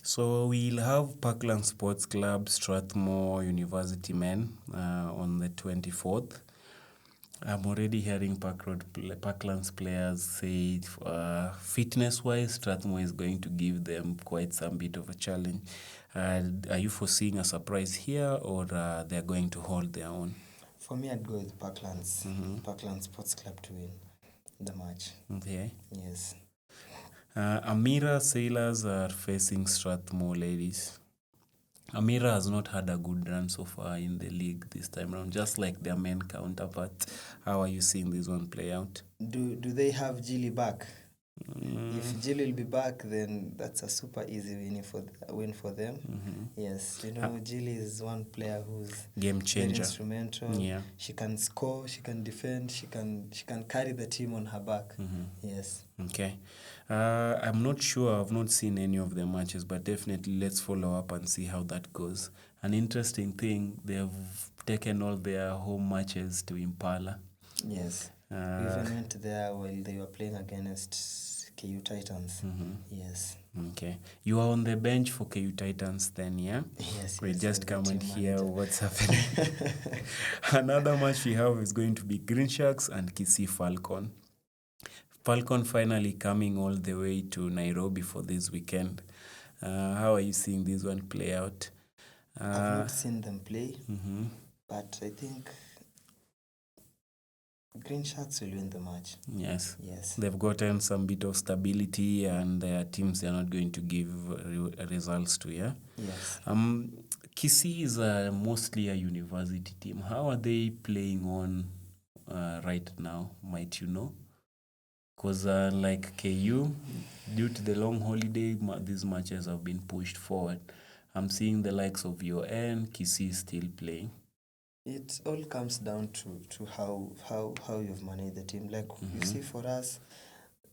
So we'll have Parkland Sports Club, Strathmore University men on the 24th. I'm already hearing Parkland's players say fitness-wise, Strathmore is going to give them quite some bit of a challenge. Are you foreseeing a surprise here, or they're going to hold their own? For me, I'd go with Parkland Sports Club to win the match. Okay. Yes. Amira Sailors are facing Strathmore ladies. Amira has not had a good run so far in the league this time around, just like their main counterpart. How are you seeing this one play out? Do they have Gilly back? If Jill will be back, then that's a super easy win for them. Yes, Jill is one player who's game changer, very instrumental. Yeah, she can score, she can defend, she can carry the team on her back. Yes. Okay. I'm not sure. I've not seen any of the matches, but definitely let's follow up and see how that goes. An interesting thing, they have taken all their home matches to Impala. Yes. We even went there while they were playing against KU Titans. Yes. Okay. You are on the bench for KU Titans then, yeah? Yes. We just come and hear what's happening. Another match we have is going to be Green Sharks and Kisii Falcon. Falcon finally coming all the way to Nairobi for this weekend. How are you seeing this one play out? I've not seen them play, but I think Green Sharks will win the match. Yes. Yes. They've gotten some bit of stability, and their teams are not going to give results to, yeah? Yes. Kisii is mostly a university team. How are they playing on right now, might you know? Because like KU, due to the long holiday, these matches have been pushed forward. I'm seeing the likes of UN, Kisii still playing. It all comes down to how you've managed the team. Like, you see, for us,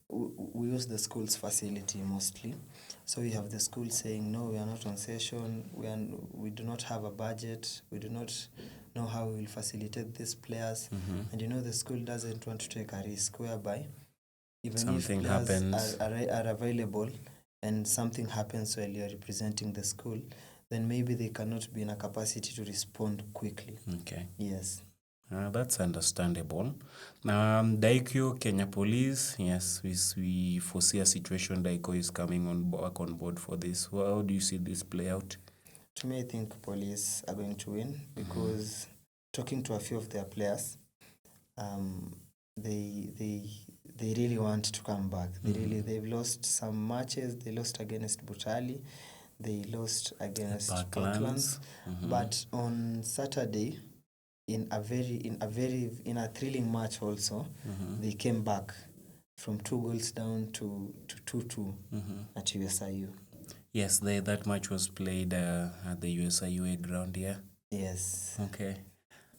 we use the school's facility mostly. So we have the school saying, no, we are not on session, we do not have a budget, we do not know how we will facilitate these players. And the school doesn't want to take a risk whereby even something if players happens are available and something happens while you're representing the school, then maybe they cannot be in a capacity to respond quickly. Okay. Yes. That's understandable. Daikyo, Kenya Police, yes, we foresee a situation Daikyo is coming back on board for this. How do you see this play out? To me, I think Police are going to win because talking to a few of their players, they really want to come back. They've lost some matches. They lost against Butali. They lost against Parklands. But on Saturday, in a thrilling match also, they came back from 2 goals down to 2-2 at USIU. Yes, that match was played at the USIU ground, yeah? Yes. Okay.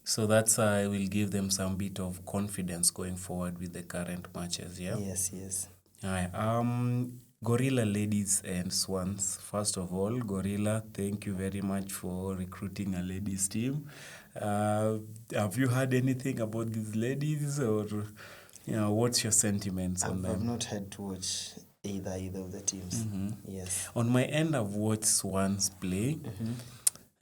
So that's will give them some bit of confidence going forward with the current matches, yeah? Yes, yes. All right. Gorilla Ladies and Swans. First of all, Gorilla, thank you very much for recruiting a ladies team. Have you heard anything about these ladies, or what's your sentiments on them? I've not had to watch either of the teams. Yes. On my end, I've watched Swans play.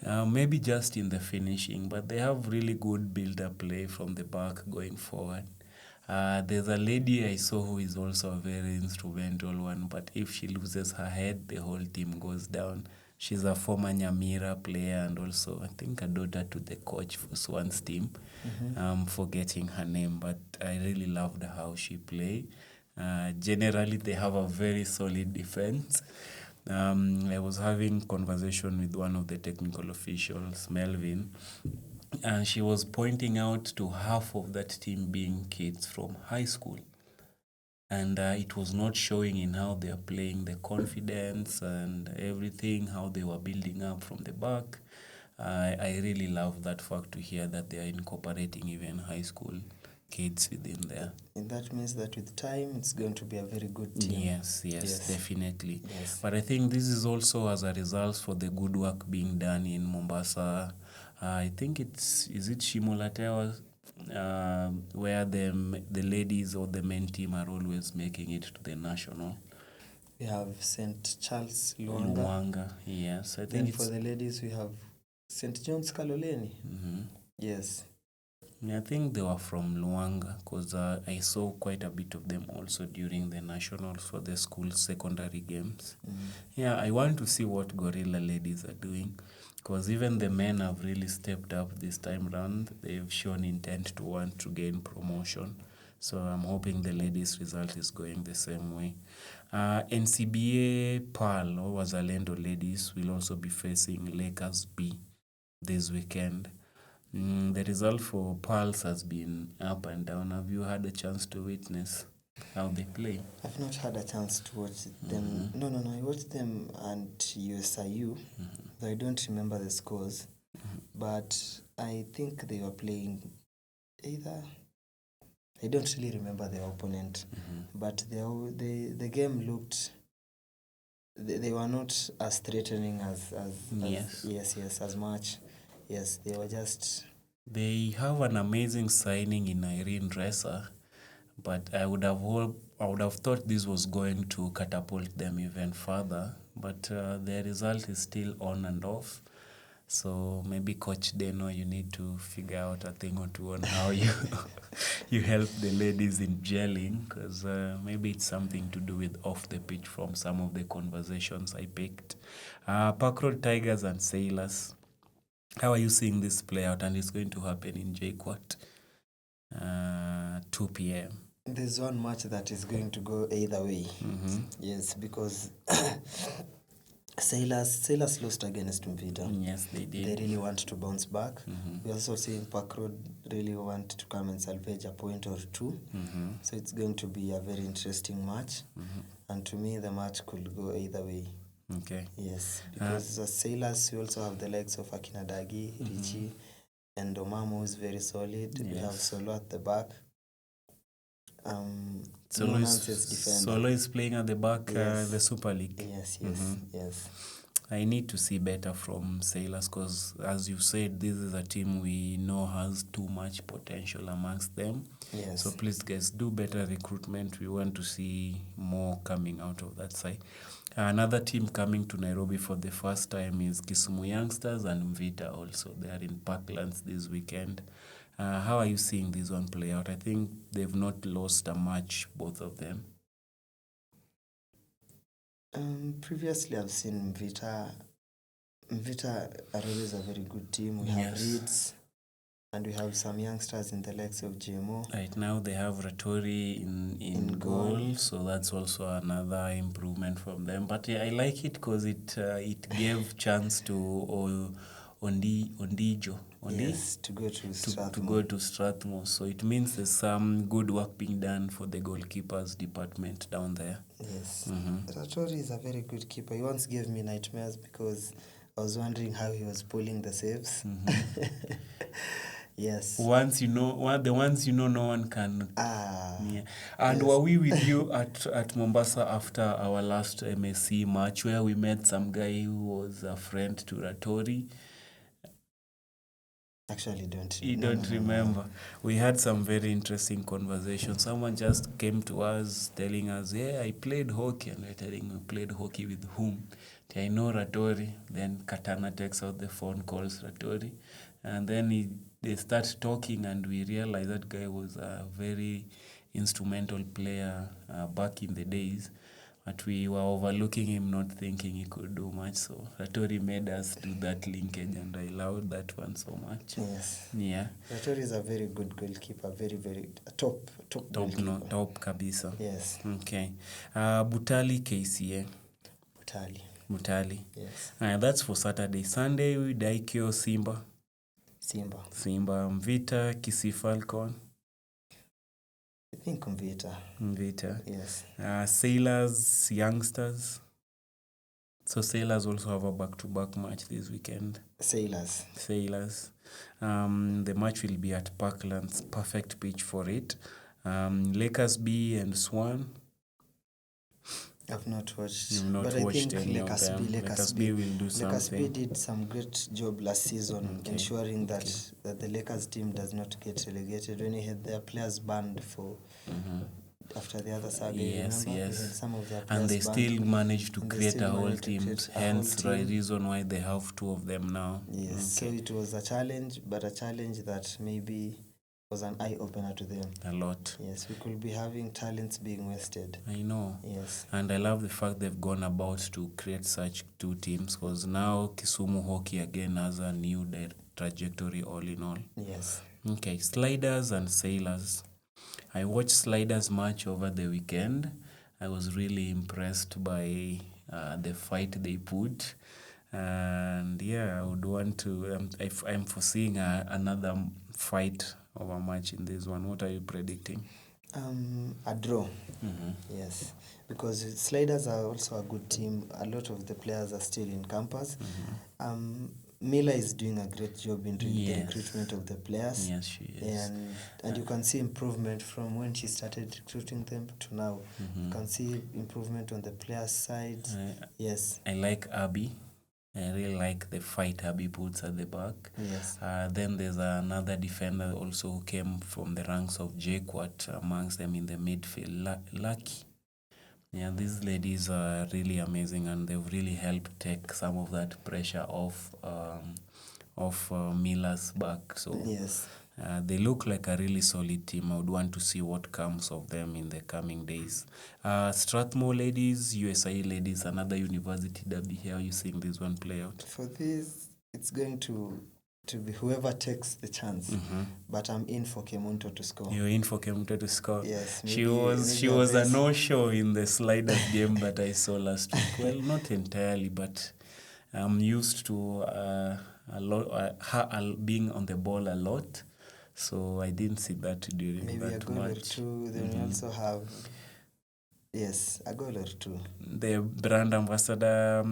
Maybe just in the finishing, but they have really good build-up play from the back going forward. There's a lady I saw who is also a very instrumental one, but if she loses her head, the whole team goes down. She's a former Nyamira player and also, I think, a daughter to the coach for Swan's team. I'm forgetting her name, but I really loved how she played. Generally, they have a very solid defense. I was having conversation with one of the technical officials, Melvin, and she was pointing out to half of that team being kids from high school. And it was not showing in how they are playing, the confidence and everything, how they were building up from the back. I really love that fact to hear that they are incorporating even high school kids within there. And that means that with time, it's going to be a very good team. Yes, definitely. Yes. But I think this is also as a result for the good work being done in Mombasa. I think is it Shimolatewa, where the ladies or the men team are always making it to the national. We have St. Charles Luanga. Yes. I Then think for the ladies, we have St. John's Kaloleni. Yes. I think they were from Luanga because I saw quite a bit of them also during the nationals for the school secondary games. Yeah, I want to see what Gorilla ladies are doing because even the men have really stepped up this time round. They've shown intent to want to gain promotion. So I'm hoping the ladies' result is going the same way. NCBA Pearl or Wazalendo ladies will also be facing Lakers B this weekend. The result for Pearls has been up and down. Have you had a chance to witness how they play? I've not had a chance to watch them. No, I watched them at USIU. Though I don't remember the scores. But I think they were playing either. I don't really remember the opponent. But the game looked. They were not as threatening as as much. Yes, they were just. They have an amazing signing in Irene Dresser, but I would have thought this was going to catapult them even further. But their result is still on and off. So maybe Coach Deno, you need to figure out a thing or two on how you you help the ladies in gelling, because maybe it's something to do with off the pitch from some of the conversations I picked. Park Road Tigers and Sailors. How are you seeing this play out? And it's going to happen in JKUAT, 2 p.m. There's one match that is going to go either way. Yes, because Sailors lost against Mvita. Yes, they did. They really want to bounce back. We also see Park Road really want to come and salvage a point or two. So it's going to be a very interesting match. And to me, the match could go either way. Okay. Yes, because as Sailors, we also have the likes of Akinadagi, Richie, and Omamo is very solid. We have Solo at the back. Solo is playing at the back, the Super League. Yes. I need to see better from Sailors because, as you said, this is a team we know has too much potential amongst them. Yes. So please, guys, do better recruitment. We want to see more coming out of that side. Another team coming to Nairobi for the first time is Kisumu Youngsters and Mvita also. They are in Parklands this weekend. How are you seeing this one play out? I think they've not lost a match, both of them. Previously, I've seen Mvita. Mvita are always a very good team. We have Reeds, and we have some youngsters in the likes of GMO. Right now, they have Ratori in goal, so that's also another improvement from them. But I like it because it gave chance to Ondijo. Yes, to go to Strathmore. So it means there's some good work being done for the goalkeepers department down there. Yes. Ratori is a very good keeper. He once gave me nightmares because I was wondering how he was pulling the saves. Yes. The ones no one can. And were we with you at Mombasa after our last MSC match where we met some guy who was a friend to Ratori? Actually, don't remember. No. We had some very interesting conversations. Someone just came to us telling us, I played hockey. And we're telling him, played hockey with whom? I know Ratori. Then Katana takes out the phone, calls Ratori. And then they start talking and we realize that guy was a very instrumental player back in the days. But we were overlooking him, not thinking he could do much. So Ratori made us do that linkage, and I loved that one so much. Yes. Yeah. Ratori is a very good goalkeeper, very, very top goalkeeper. Top kabisa. Yes. Okay. Butali KCA. Butali. Yes. That's for Saturday. Sunday, Daikyo Simba. Mvita, Kisii Falcon. I think Mvita. Yes. Sailors, Youngsters. So Sailors also have a back-to-back match this weekend. Sailors. The match will be at Parklands, perfect pitch for it. Lakers B and Swan. I've not watched. You've not but watched I think any of them. Lakers B will do something. Lakers B did some great job last season, ensuring that the Lakers team does not get relegated. When they had their players banned for after the other Saturday, yes. We had some of their players and they banned, still managed to create a whole team. Hence, the team. reason why they have two of them now. Yes, so it was a challenge, but a challenge that maybe was an eye-opener to them. A lot. Yes, we could be having talents being wasted. I know. Yes. And I love the fact they've gone about to create such two teams, because now Kisumu Hockey again has a new trajectory all in all. Yes. Okay, Sliders and Sailors. I watched Sliders match over the weekend. I was really impressed by the fight they put. And I would want to, if I'm foreseeing another fight of a match in this one. What are you predicting? A draw. Yes, because Sliders are also a good team. A lot of the players are still in campus. Mila is doing a great job in the recruitment of the players. Yes, she is. And you can see improvement from when she started recruiting them to now. You can see improvement on the players' side. Yes. I like Abby. I really like the fight Abby puts at the back. Yes. Then there's another defender also who came from the ranks of JQuat amongst them in the midfield, Lucky. Yeah, these ladies are really amazing, and they've really helped take some of that pressure off Miller's back. So yes. They look like a really solid team. I would want to see what comes of them in the coming days. Strathmore ladies, USA ladies, another university derby. How are you seeing this one play out? For this, it's going to be whoever takes the chance. But I'm in for Kemunto to score. You're in for Kemunto to score? Yes. She was a no-show in the Sliders game that I saw last week. Well, not entirely, but I'm used to her being on the ball a lot. So I didn't see that during maybe that a goal match. or two. Then we also have, a goal or two. The brand ambassador,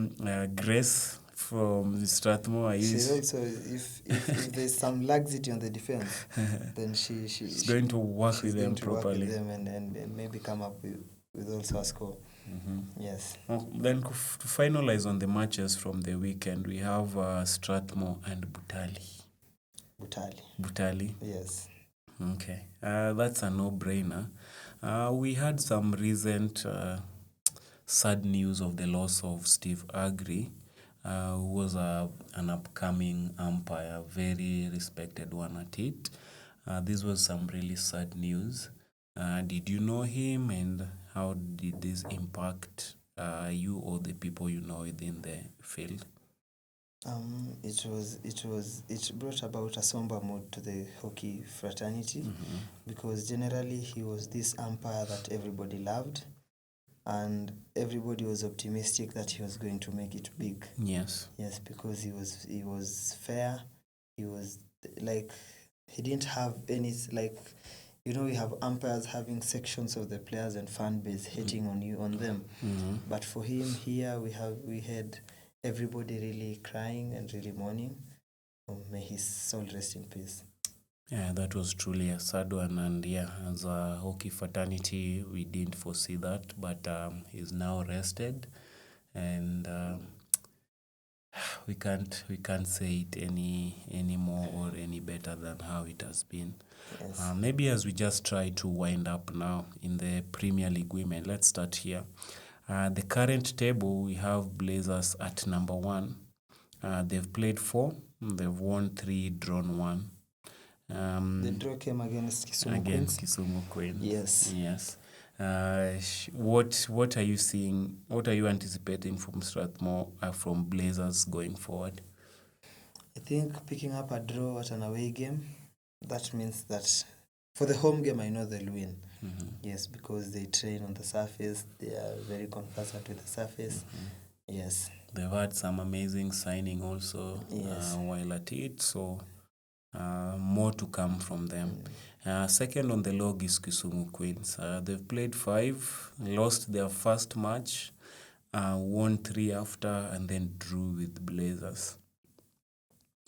Grace from Strathmore. She's also, if there's some laxity on the defense, then she's going to work with them properly. Work with them and maybe come up with also a score. Yes. Then to finalize on the matches from the weekend, we have Strathmore and Butali. Yes. Okay. That's a no-brainer. We had some recent sad news of the loss of Steve Agri, who was an upcoming umpire, very respected one at it. This was some really sad news. Did you know him, and how did this impact you or the people you know within the field? It brought about a somber mood to the hockey fraternity, because generally he was this umpire that everybody loved, and everybody was optimistic that he was going to make it big. Yes, because he was fair. He was he didn't have any we have umpires having sections of the players and fan base hating on them. But for him here, we had everybody really crying and really mourning. May his soul rest in peace. Yeah, that was truly a sad one, and as a hockey fraternity, we didn't foresee that, but he's now rested, and we can't say it any more or any better than how it has been. Yes. Maybe as we just try to wind up now in the Premier League Women, let's start here. The current table, we have Blazers at number 1. They've played 4, they've won 3, drawn 1. The draw came against Kisumu against Queens. Kisumu Queens. Yes. Yes. What are you seeing? What are you anticipating from Strathmore, from Blazers going forward? I think picking up a draw at an away game, that means that for the home game, I know they'll win. Yes, because they train on the surface. They are very conversant with the surface. Yes. They've had some amazing signing also Yes. while at it, so more to come from them. Second on the log is Kisumu Queens. They've played 5, lost their first match, won 3 after, and then drew with Blazers.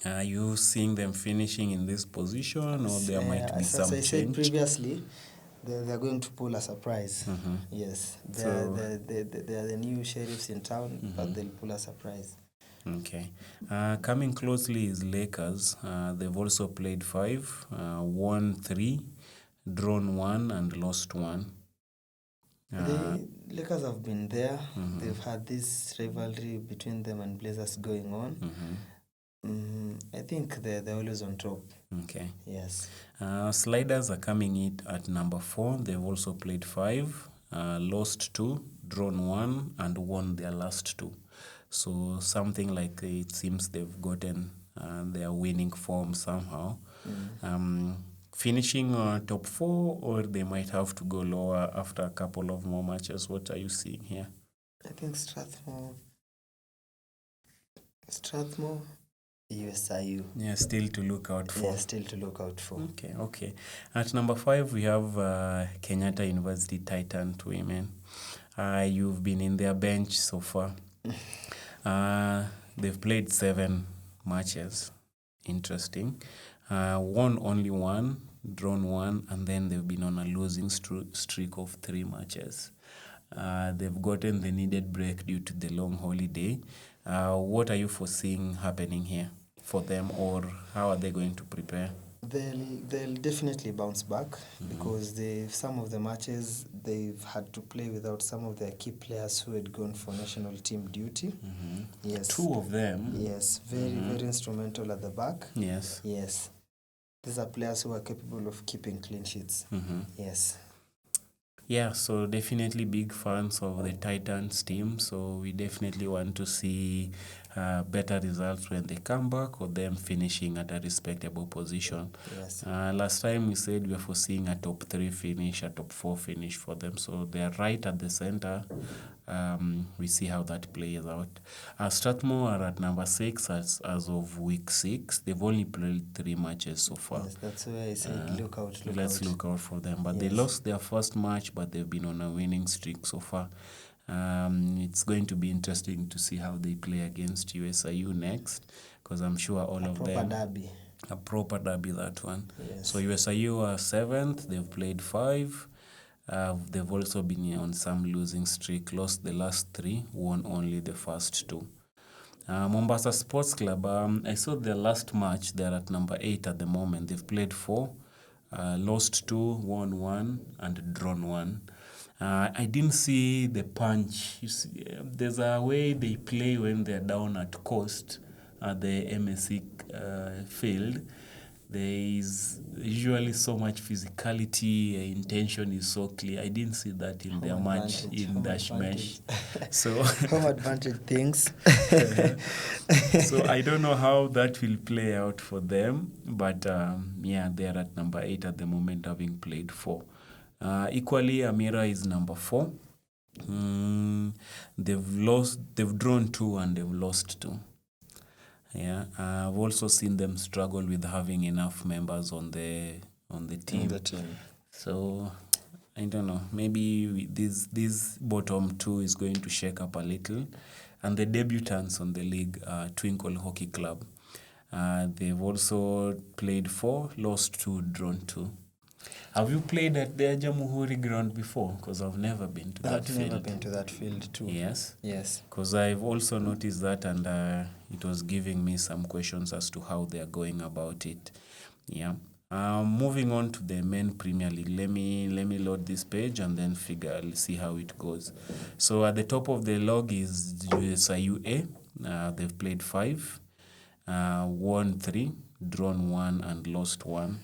Are you seeing them finishing in this position, or there might be some As I said change? previously, they're going to pull a surprise. Yes, they are the new sheriffs in town, but they'll pull a surprise. Okay. Coming closely is Lakers. They've also played 5, won 3, drawn 1, and lost 1. The Lakers have been there. They've had this rivalry between them and Blazers going on. I think they're always on top. Okay. Yes. Sliders are coming in at number 4. They've also played 5, lost 2, drawn 1, and won their last 2. So something like it seems they've gotten their winning form somehow. Finishing top 4, or they might have to go lower after a couple of more matches. What are you seeing here? I think Strathmore, USIU. Yeah, still to look out for. Yeah, still to look out for. Okay. At number 5, we have Kenyatta University Titan Women. You've been in their bench so far. They've played 7 matches. Interesting. Won only 1, drawn 1, and then they've been on a losing streak of 3 matches. They've gotten the needed break due to the long holiday. What are you foreseeing happening here for them, or how are they going to prepare? They'll definitely bounce back because some of the matches they've had to play without some of their key players who had gone for national team duty. Yes. 2 of them. Yes, very instrumental at the back. Yes. Yes. These are players who are capable of keeping clean sheets. Yes. Yeah, so definitely big fans of the Titans team. So we definitely want to see better results when they come back, or them finishing at a respectable position. Yes. Last time we said we were foreseeing a top 3 finish, a top 4 finish for them. So they are right at the center. We see how that plays out. Strathmore are at number 6 as of week 6. They've only played 3 matches so far. Yes, that's why I said look out. Let's look out for them. But they lost their first match, but they've been on a winning streak so far. It's going to be interesting to see how they play against USIU next, because I'm sure all of them. Derby. A proper derby, that one. Yes. So USIU are 7th. They've played 5. They've also been on some losing streak. Lost the last 3, won only the first 2. Mombasa Sports Club, I saw their last match. They're at number 8 at the moment. They've played 4, lost 2, won 1, and drawn 1. I didn't see the punch. You see, there's a way they play when they're down at Coast at the MSC field. There is usually so much physicality, intention is so clear. I didn't see that in their match in Dash Mesh. So home advantage things. So I don't know how that will play out for them, but they're at number 8 at the moment, having played 4. Equally, Amira is number 4. They've drawn 2 and they've lost 2. Yeah, I've also seen them struggle with having enough members on the team. So I don't know. Maybe this bottom 2 is going to shake up a little. And the debutants on the league, Twinkle Hockey Club, they've also played 4, lost 2, drawn 2. Have you played at the Jamuhuri ground before? Because I've never been to that field. I've never been to that field too. Yes? Yes. Because I've also noticed that, and it was giving me some questions as to how they are going about it. Yeah. Moving on to the men Premier League. Let me load this page and then see how it goes. So at the top of the log is USIUA. They've played 5, won 3, drawn 1, and lost 1.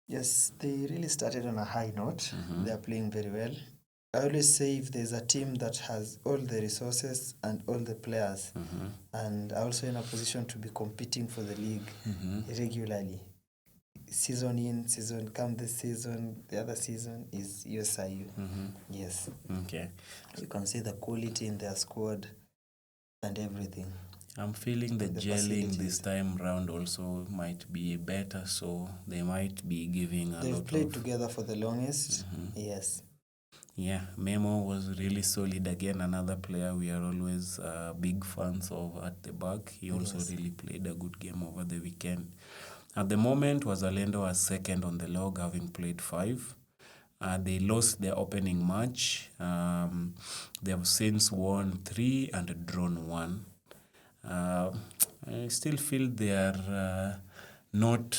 Yes, they really started on a high note. They are playing very well. I always say if there's a team that has all the resources and all the players, and are also in a position to be competing for the league regularly, season in, season come this season, the other season is USIU. Yes. Okay. You can see the quality in their squad and everything. I'm feeling the The gelling this facilities. time round also might be better, so they might be giving a They've lot played of... together for the longest. Yes. Yeah, Memo was really solid again. Another player we are always big fans of at the back. He also Yes. really played a good game over the weekend. At the moment, Wazalendo was second on the log, having played 5. They lost their opening match. They have since won 3 and drawn 1. I still feel they are not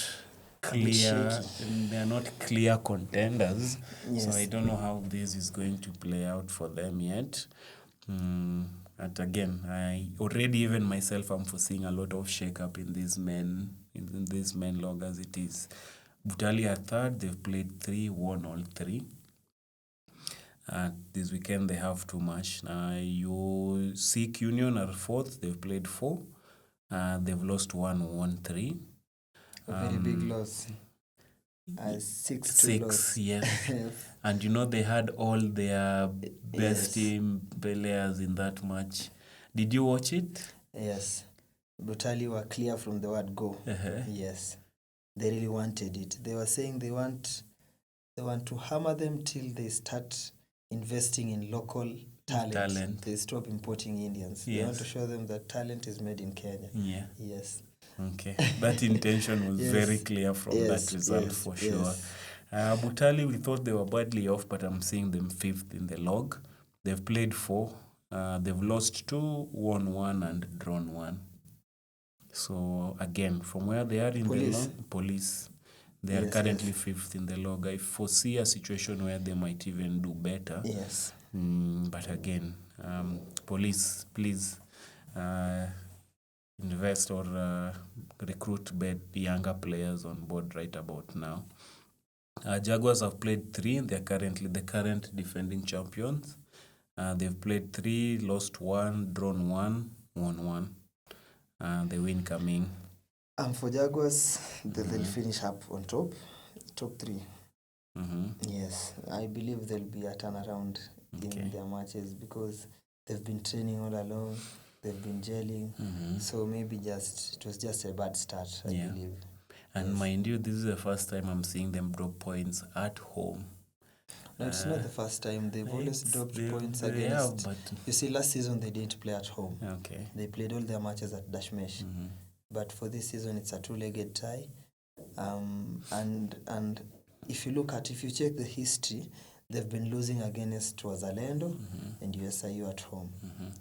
clear. They are not clear contenders. Yes. So I don't know how this is going to play out for them yet. And again, I already even myself I'm foreseeing a lot of shake-up in these men log as it is. Butali are third. They've played 3, won all 3. This weekend they have too much. You Sikh Union are fourth. They've played 4. They've lost 1, won 3. A very big loss. 6-2 loss. 6, yes. And they had all their best team players in that match. Did you watch it? Yes. Brutally were clear from the word go. Yes. They really wanted it. They were saying they want to hammer them till they start investing in local talent. They stop importing Indians. They want to show them that talent is made in Kenya. Yeah. Yes. Okay. That intention was very clear from that result for sure. Butali, we thought they were badly off, but I'm seeing them 5th in the log. They've played 4. They've lost 2, won 1, and drawn 1. So again, from where they are in the log, Police, they are currently 5th in the log. I foresee a situation where they might even do better. Yes. But again, Police, please invest or recruit younger players on board right about now. Jaguars have played 3. They're currently the current defending champions. They've played 3, lost 1, drawn 1, won 1. The win coming. For Jaguars, they'll finish up on top 3. Yes, I believe there'll be a turnaround in their matches because they've been training all along. They've been gelling. So maybe it was just a bad start, I believe. And mind you, this is the first time I'm seeing them drop points at home. No, it's not the first time. They've always dropped points against... You see, last season they didn't play at home. Okay. They played all their matches at Dashmesh. But for this season, it's a 2-legged tie. And if you check the history, they've been losing against Wazalendo and USIU at home.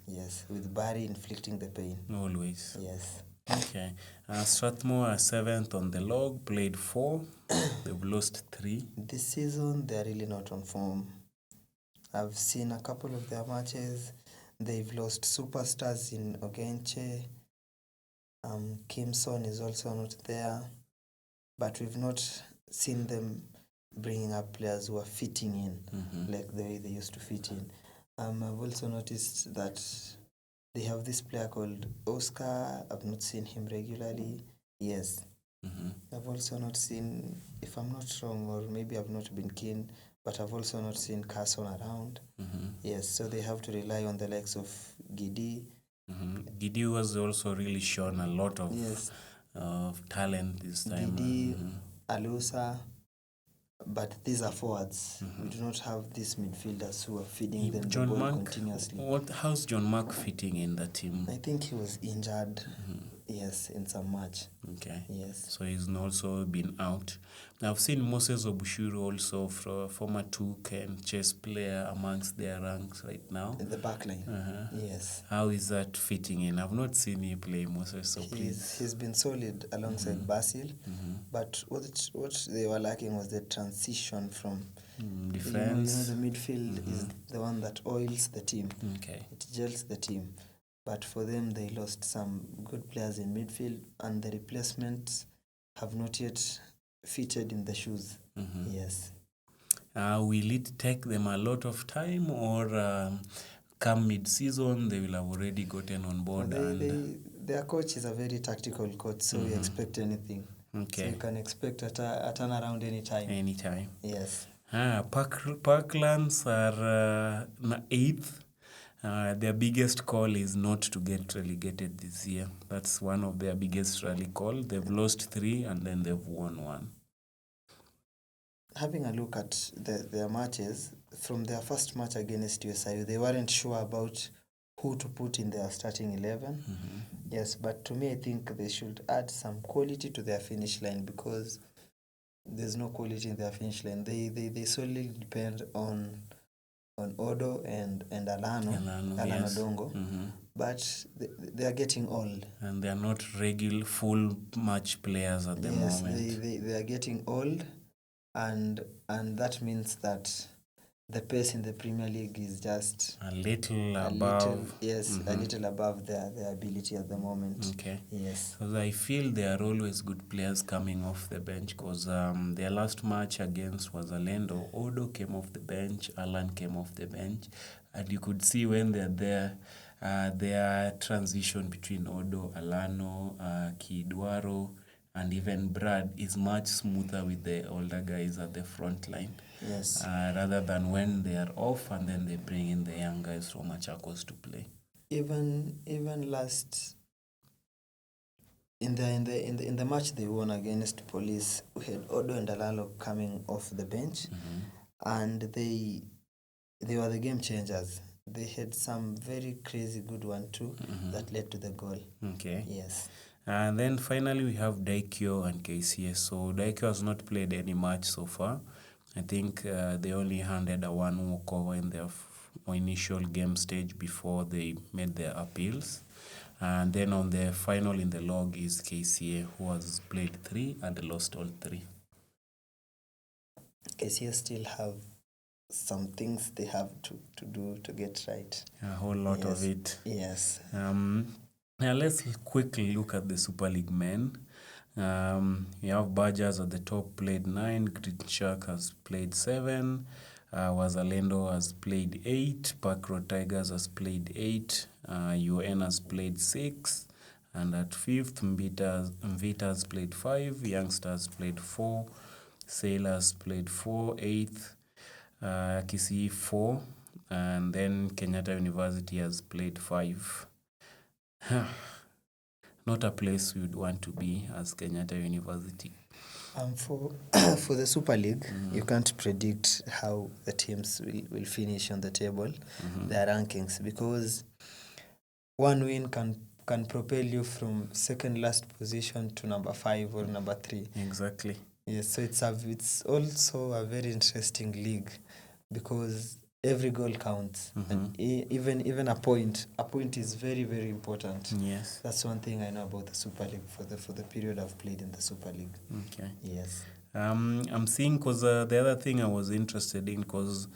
Yes, with Barry inflicting the pain. Always. Yes. Okay. Strathmore are 7th on the log, played 4. They've lost 3. This season, they're really not on form. I've seen a couple of their matches. They've lost superstars in Ogenche. Kimson is also not there. But we've not seen them bringing up players who are fitting in like the way they used to fit in. I've also noticed that they have this player called Oscar. I've not seen him regularly. Yes. I've also not seen, if I'm not wrong, or maybe I've not been keen, but I've also not seen Carson around. Yes, so they have to rely on the likes of Gidi. Gidi was also really shown a lot of talent this time. Gidi, Alusa, but these are forwards. We do not have these midfielders who are feeding them the ball continuously. How's John Mark fitting in the team? I think he was injured. Yes, in some match. Okay. Yes. So he's also been out. I've seen Moses Obushuru also, former 2K and chess player, amongst their ranks right now. In the back line. Yes. How is that fitting in? I've not seen you play Moses, so please. He's been solid alongside Basil, but what they were lacking was the transition from defense. The midfield is the one that oils the team. Okay. It gels the team. But for them, they lost some good players in midfield, and the replacements have not yet fitted in the shoes. Yes. Will it take them a lot of time, or come mid-season they will have already gotten on board? Their coach is a very tactical coach, so we expect anything. Okay. So you can expect a turnaround anytime. Anytime. Yes. Parklands are 8th. Their biggest call is not to get relegated this year. That's one of their biggest rally call. They've lost 3 and then they've won 1. Having a look at their matches, from their first match against USIU, they weren't sure about who to put in their starting 11. Yes, but to me, I think they should add some quality to their finish line, because there's no quality in their finish line. They solely depend on Odo and Alano yes. Dongo, but they are getting old. And they are not regular full match players at the moment. Yes, they are getting old, and that means that the pace in the Premier League is just a little above. A little above their ability at the moment. Okay. Yes. Because I feel they are always good players coming off the bench, because their last match against Wazalendo, Odo came off the bench, Alan came off the bench, and you could see when they're there, their transition between Odo, Alano, Kidwaro, and even Brad is much smoother with the older guys at the front line. Yes. Rather than when they are off and then they bring in the young guys from Machakos to play. Even last in the match they won against Police, we had Odo and Alalo coming off the bench, and they were the game changers. They had some very crazy good one too that led to the goal. Okay. Yes. And then finally we have Daikyo and KCS. So Daikyo has not played any match so far. I think they only handed a 1 walkover in their initial game stage before they made their appeals. And then on the final in the log is KCA, who has played 3 and lost all 3. KCA still have some things they have to do to get right. A whole lot of it. Yes. Now let's quickly look at the Super League men. You have Badgers at the top, played 9. Green Shark has played 7. Wazalendo has played 8. Park Road Tigers has played 8. UN has played 6. And at 5th, Mvita has played 5. Youngsters played 4. Sailors played 4. 8th, Kisii 4. And then Kenyatta University has played 5. Not a place we would want to be as Kenyatta University. For the Super League, you can't predict how the teams will finish on the table, their rankings, because one win can propel you from second last position to number 5 or number 3. Exactly. Yes, so it's also a very interesting league, because every goal counts, and even a point is very, very important. Yes. That's one thing I know about the Super League for the period I've played in the Super League. Okay. Yes. I'm seeing, because the other thing I was interested in, because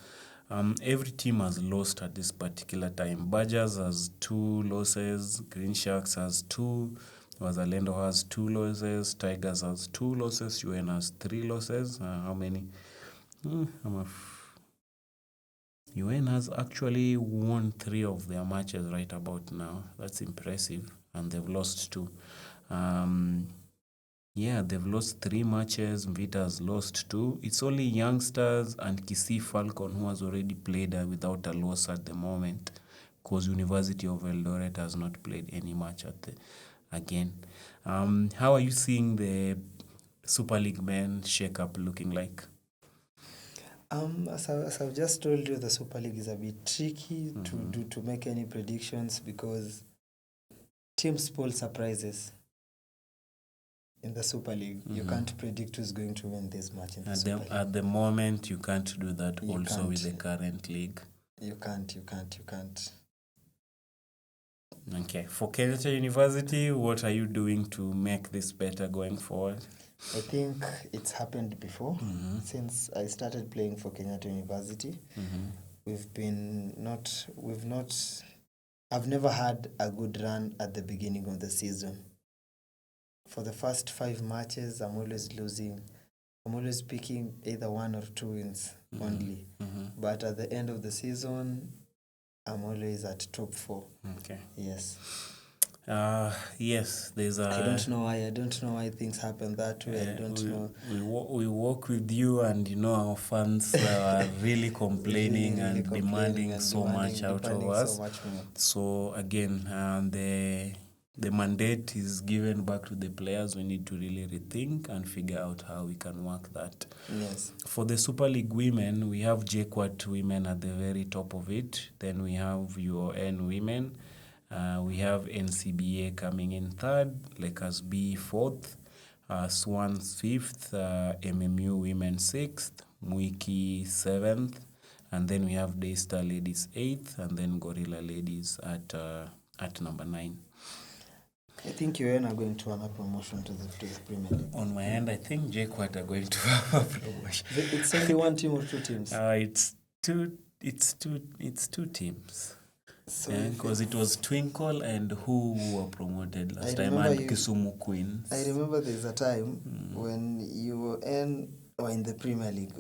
every team has lost at this particular time. Badgers has 2 losses, Green Sharks has 2, Wazalendo has 2 losses, Tigers has 2 losses, UN has 3 losses. How many? UN has actually won 3 of their matches right about now. That's impressive. And they've lost 2. They've lost 3 matches. Mvita has lost 2. It's only Youngsters and Kisii Falcon who has already played without a loss at the moment, because University of Eldoret has not played any match again. How are you seeing the Super League men shake-up looking like? As I've just told you, the Super League is a bit tricky to make any predictions, because teams pull surprises in the Super League. You can't predict who's going to win this match in the Super League. At the moment, you can't do that with the current league. You can't. Okay. For Kenyatta University, what are you doing to make this better going forward? I think it's happened before. Since I started playing for Kenyatta University, I've never had a good run at the beginning of the season. For the first 5 matches, I'm always losing I'm always picking either 1 or 2 wins only. But at the end of the season, I'm always at top 4. Okay. Yes. Yes, there's a. I don't know why things happen that way. I don't know. We work with you, and our fans are really complaining Really and demanding so much out of us. So much more. So again, the mandate is given back to the players. We need to really rethink and figure out how we can work that. Yes. For the Super League women, we have JQuat women at the very top of it. Then we have UON women. We have NCBA coming in third, Lakers B fourth, Swans fifth, MMU women sixth, Mwiki seventh, and then we have Daystar ladies eighth, and then Gorilla ladies at number 9. I think UN are going to earn a promotion to the Premier League. On my end, I think JQuat are going to have a promotion. It's only 1 team or 2 teams? It's two teams. Because it was Twinkle and who were promoted last time, and Kisumu Queens. I remember there's a time when UN were in the Premier League.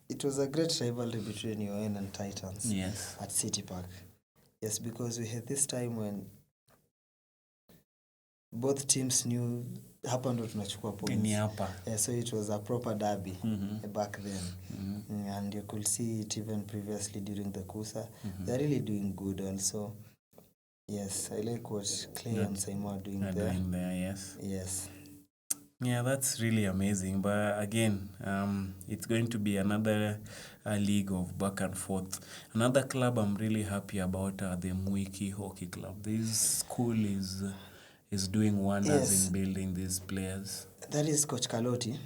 It was a great rivalry between UN and Titans. Yes. At City Park. Yes, because we had this time when both teams knew hapa ndo tunachukua points. Ni hapa. So it was a proper derby back then. And you could see it even previously during the Kusa. They're really doing good also. Yes, I like what Clay and Simon are doing there. Doing there, yes. Yes. Yeah, that's really amazing. But again, it's going to be another league of back and forth. Another club I'm really happy about the Mwiki Hockey Club. This school is doing wonders in building these players. That is Coach Kaloti.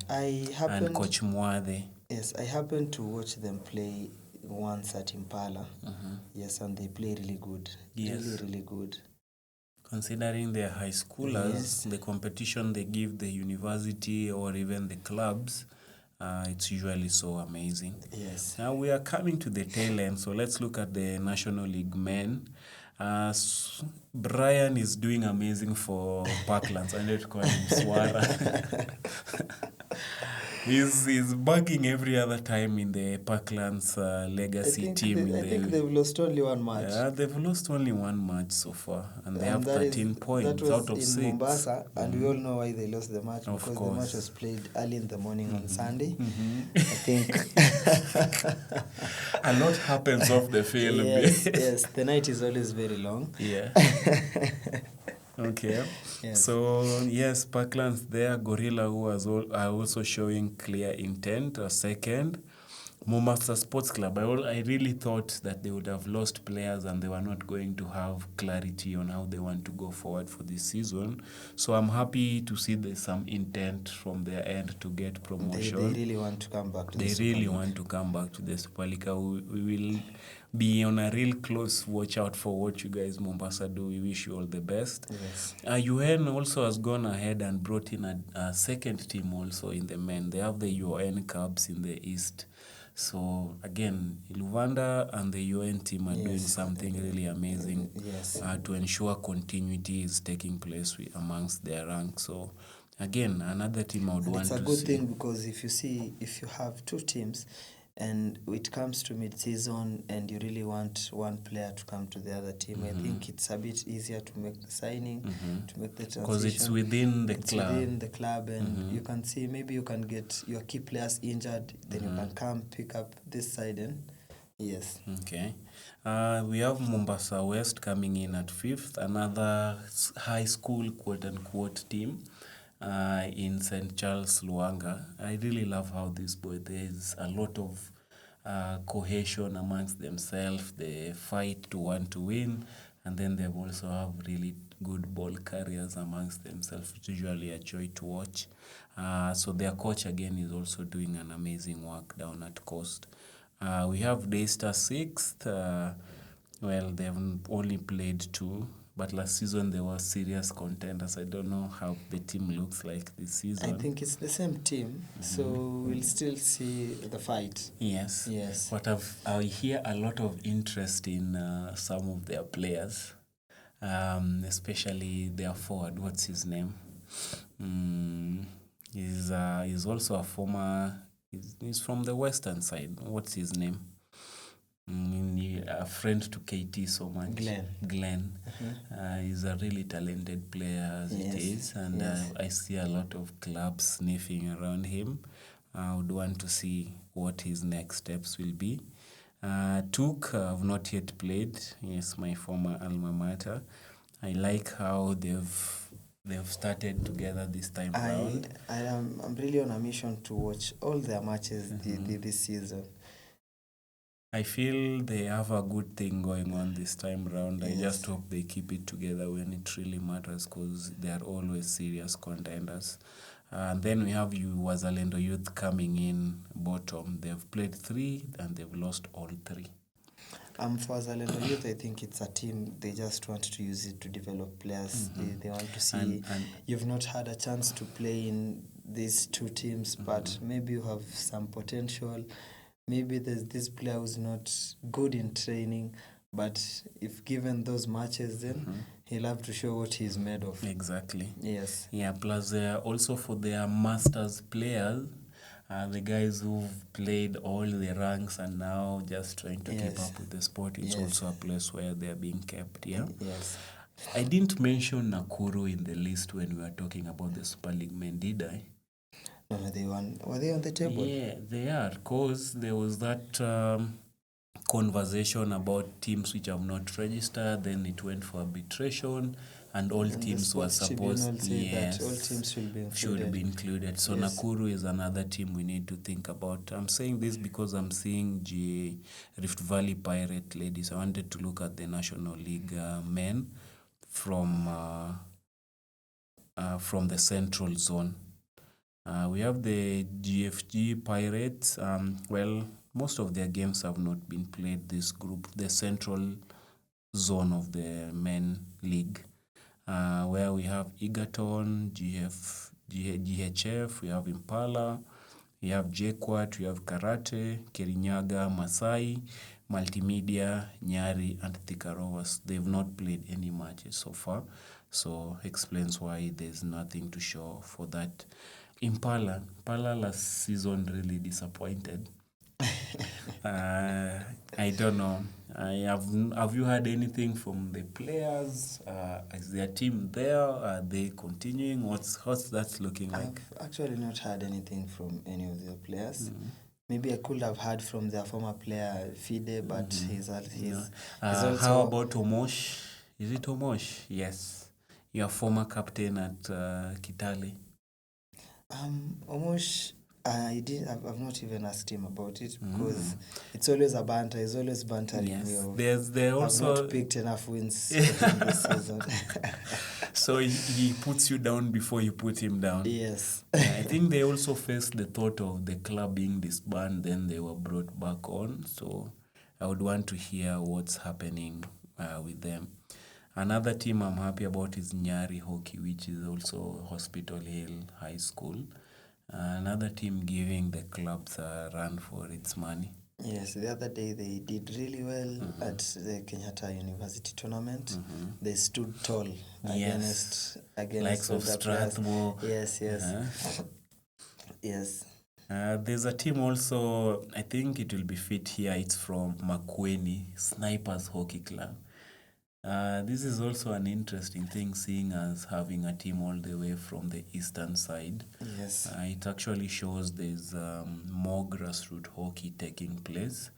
And Coach Mwade. Yes, I happened to watch them play once at Impala. Yes, and they play really good. Yes. Really, really good. Considering they're high schoolers, the competition they give the university or even the clubs, it's usually so amazing. Yes. Now we are coming to the tail end, so let's look at the National League men. Brian is doing amazing for Parklands. I need to call him Swara. He's bugging every other time in the Parklands legacy team. I think they've lost only 1 match. Yeah, they've lost only 1 match so far, and they have 13 points out of 6. In Mombasa, and we all know why they lost the match, because the match was played early in the morning on Sunday. I think a lot happens off the field. Yes, the night is always very long. Yeah. Okay. Yes. So, yes, Parklands there, Gorilla, who are also showing clear intent. Second, Mombasa Sports Club. I really thought that they would have lost players and they were not going to have clarity on how they want to go forward for this season. So I'm happy to see there's some intent from their end to get promotion. They really want to come back to the Super League. They really want to come back to the Super League. We will be on a real close watch out for what you guys Mombasa do. We wish you all the best. Yes. UN also has gone ahead and brought in a second team also in the men. They have the UN Cubs in the East. So again, Luvanda and the UN team are doing something really amazing to ensure continuity is taking place amongst their ranks. So again, another team I would want to see. It's a good thing, because if you have 2 teams and it comes to mid-season and you really want one player to come to the other team, I think it's a bit easier to make the signing, to make the transition. Because it's within the club. It's within the club, and you can see, maybe you can get your key players injured, then you can come pick up this side. And yes. Okay. We have Mombasa West coming in at 5th, another high school quote-unquote team. In St. Charles, Luanga. I really love how this boy, there's a lot of cohesion amongst themselves. They fight to want to win, and then they also have really good ball carriers amongst themselves. It's usually a joy to watch. So their coach, again, is also doing an amazing work down at Coast. We have Daystar 6th. They have only played 2. But last season, they were serious contenders. I don't know how the team looks like this season. I think it's the same team, so we'll still see the fight. Yes. But I hear a lot of interest in some of their players, especially their forward. What's his name? He's He's also a former. He's from the western side. What's his name? A friend to KT so much. Glenn. He's a really talented player as it is, and I see a lot of clubs sniffing around him. I would want to see what his next steps will be. Took, I've not yet played. Yes, my former alma mater. I like how they've started together this time around. I'm really on a mission to watch all their matches this season. I feel they have a good thing going on this time around. I just hope they keep it together when it really matters, because they are always serious contenders. And then we have Wazalendo Youth coming in bottom. They've played 3 and they've lost all 3. For Wazalendo Youth, I think it's a team. They just want to use it to develop players. They want to see. And you've not had a chance to play in these 2 teams, but maybe you have some potential. Maybe there's this player who's not good in training, but if given those matches, then he'll have to show what he's made of. Exactly. Yes. Yeah, plus also for their masters players, the guys who've played all the ranks and now just trying to keep up with the sport, it's also a place where they're being kept, yeah? Yes. I didn't mention Nakuru in the list when we were talking about the Super League men, did I? No, were they on the table? Yeah, they are, because there was that conversation about teams which have not registered, then it went for arbitration, and all teams were supposed that all teams should be included. So Nakuru is another team we need to think about. I'm saying this because I'm seeing Rift Valley Pirate ladies. I wanted to look at the National League men from the Central Zone. We have the GFG Pirates. Most of their games have not been played. This group, the Central Zone of the Men League, where we have Egerton, GHF, we have Impala, we have JKUAT, we have Karate, Kirinyaga, Masai, Multimedia, Nyari, and Thika Rovers. They've not played any matches so far, so explains why there's nothing to show for that. Impala last season really disappointed. I don't know. Have you heard anything from the players? Is their team there? Are they continuing? What's that looking like? I've actually not heard anything from any of their players. Maybe I could have heard from their former player Fide, but he's also. How about Omosh? Is it Omosh? Yes, your former captain at Kitale. Omosh, I've not even asked him about it, because it's always a banter. He's always bantering me. I've not picked enough wins this season. So he puts you down before you put him down. Yes. I think they also faced the thought of the club being disbanded, then they were brought back on. So I would want to hear what's happening with them. Another team I'm happy about is Nyari Hockey, which is also Hospital Hill High School. Another team giving the clubs a run for its money. Yes, the other day they did really well at the Kenyatta University tournament. They stood tall against likes of Strathmore. Yes. Yes. There's a team also, I think it will be fit here. It's from Makueni, Snipers Hockey Club. This is also an interesting thing, seeing us having a team all the way from the eastern side. Yes. It actually shows there's more grassroots hockey taking place.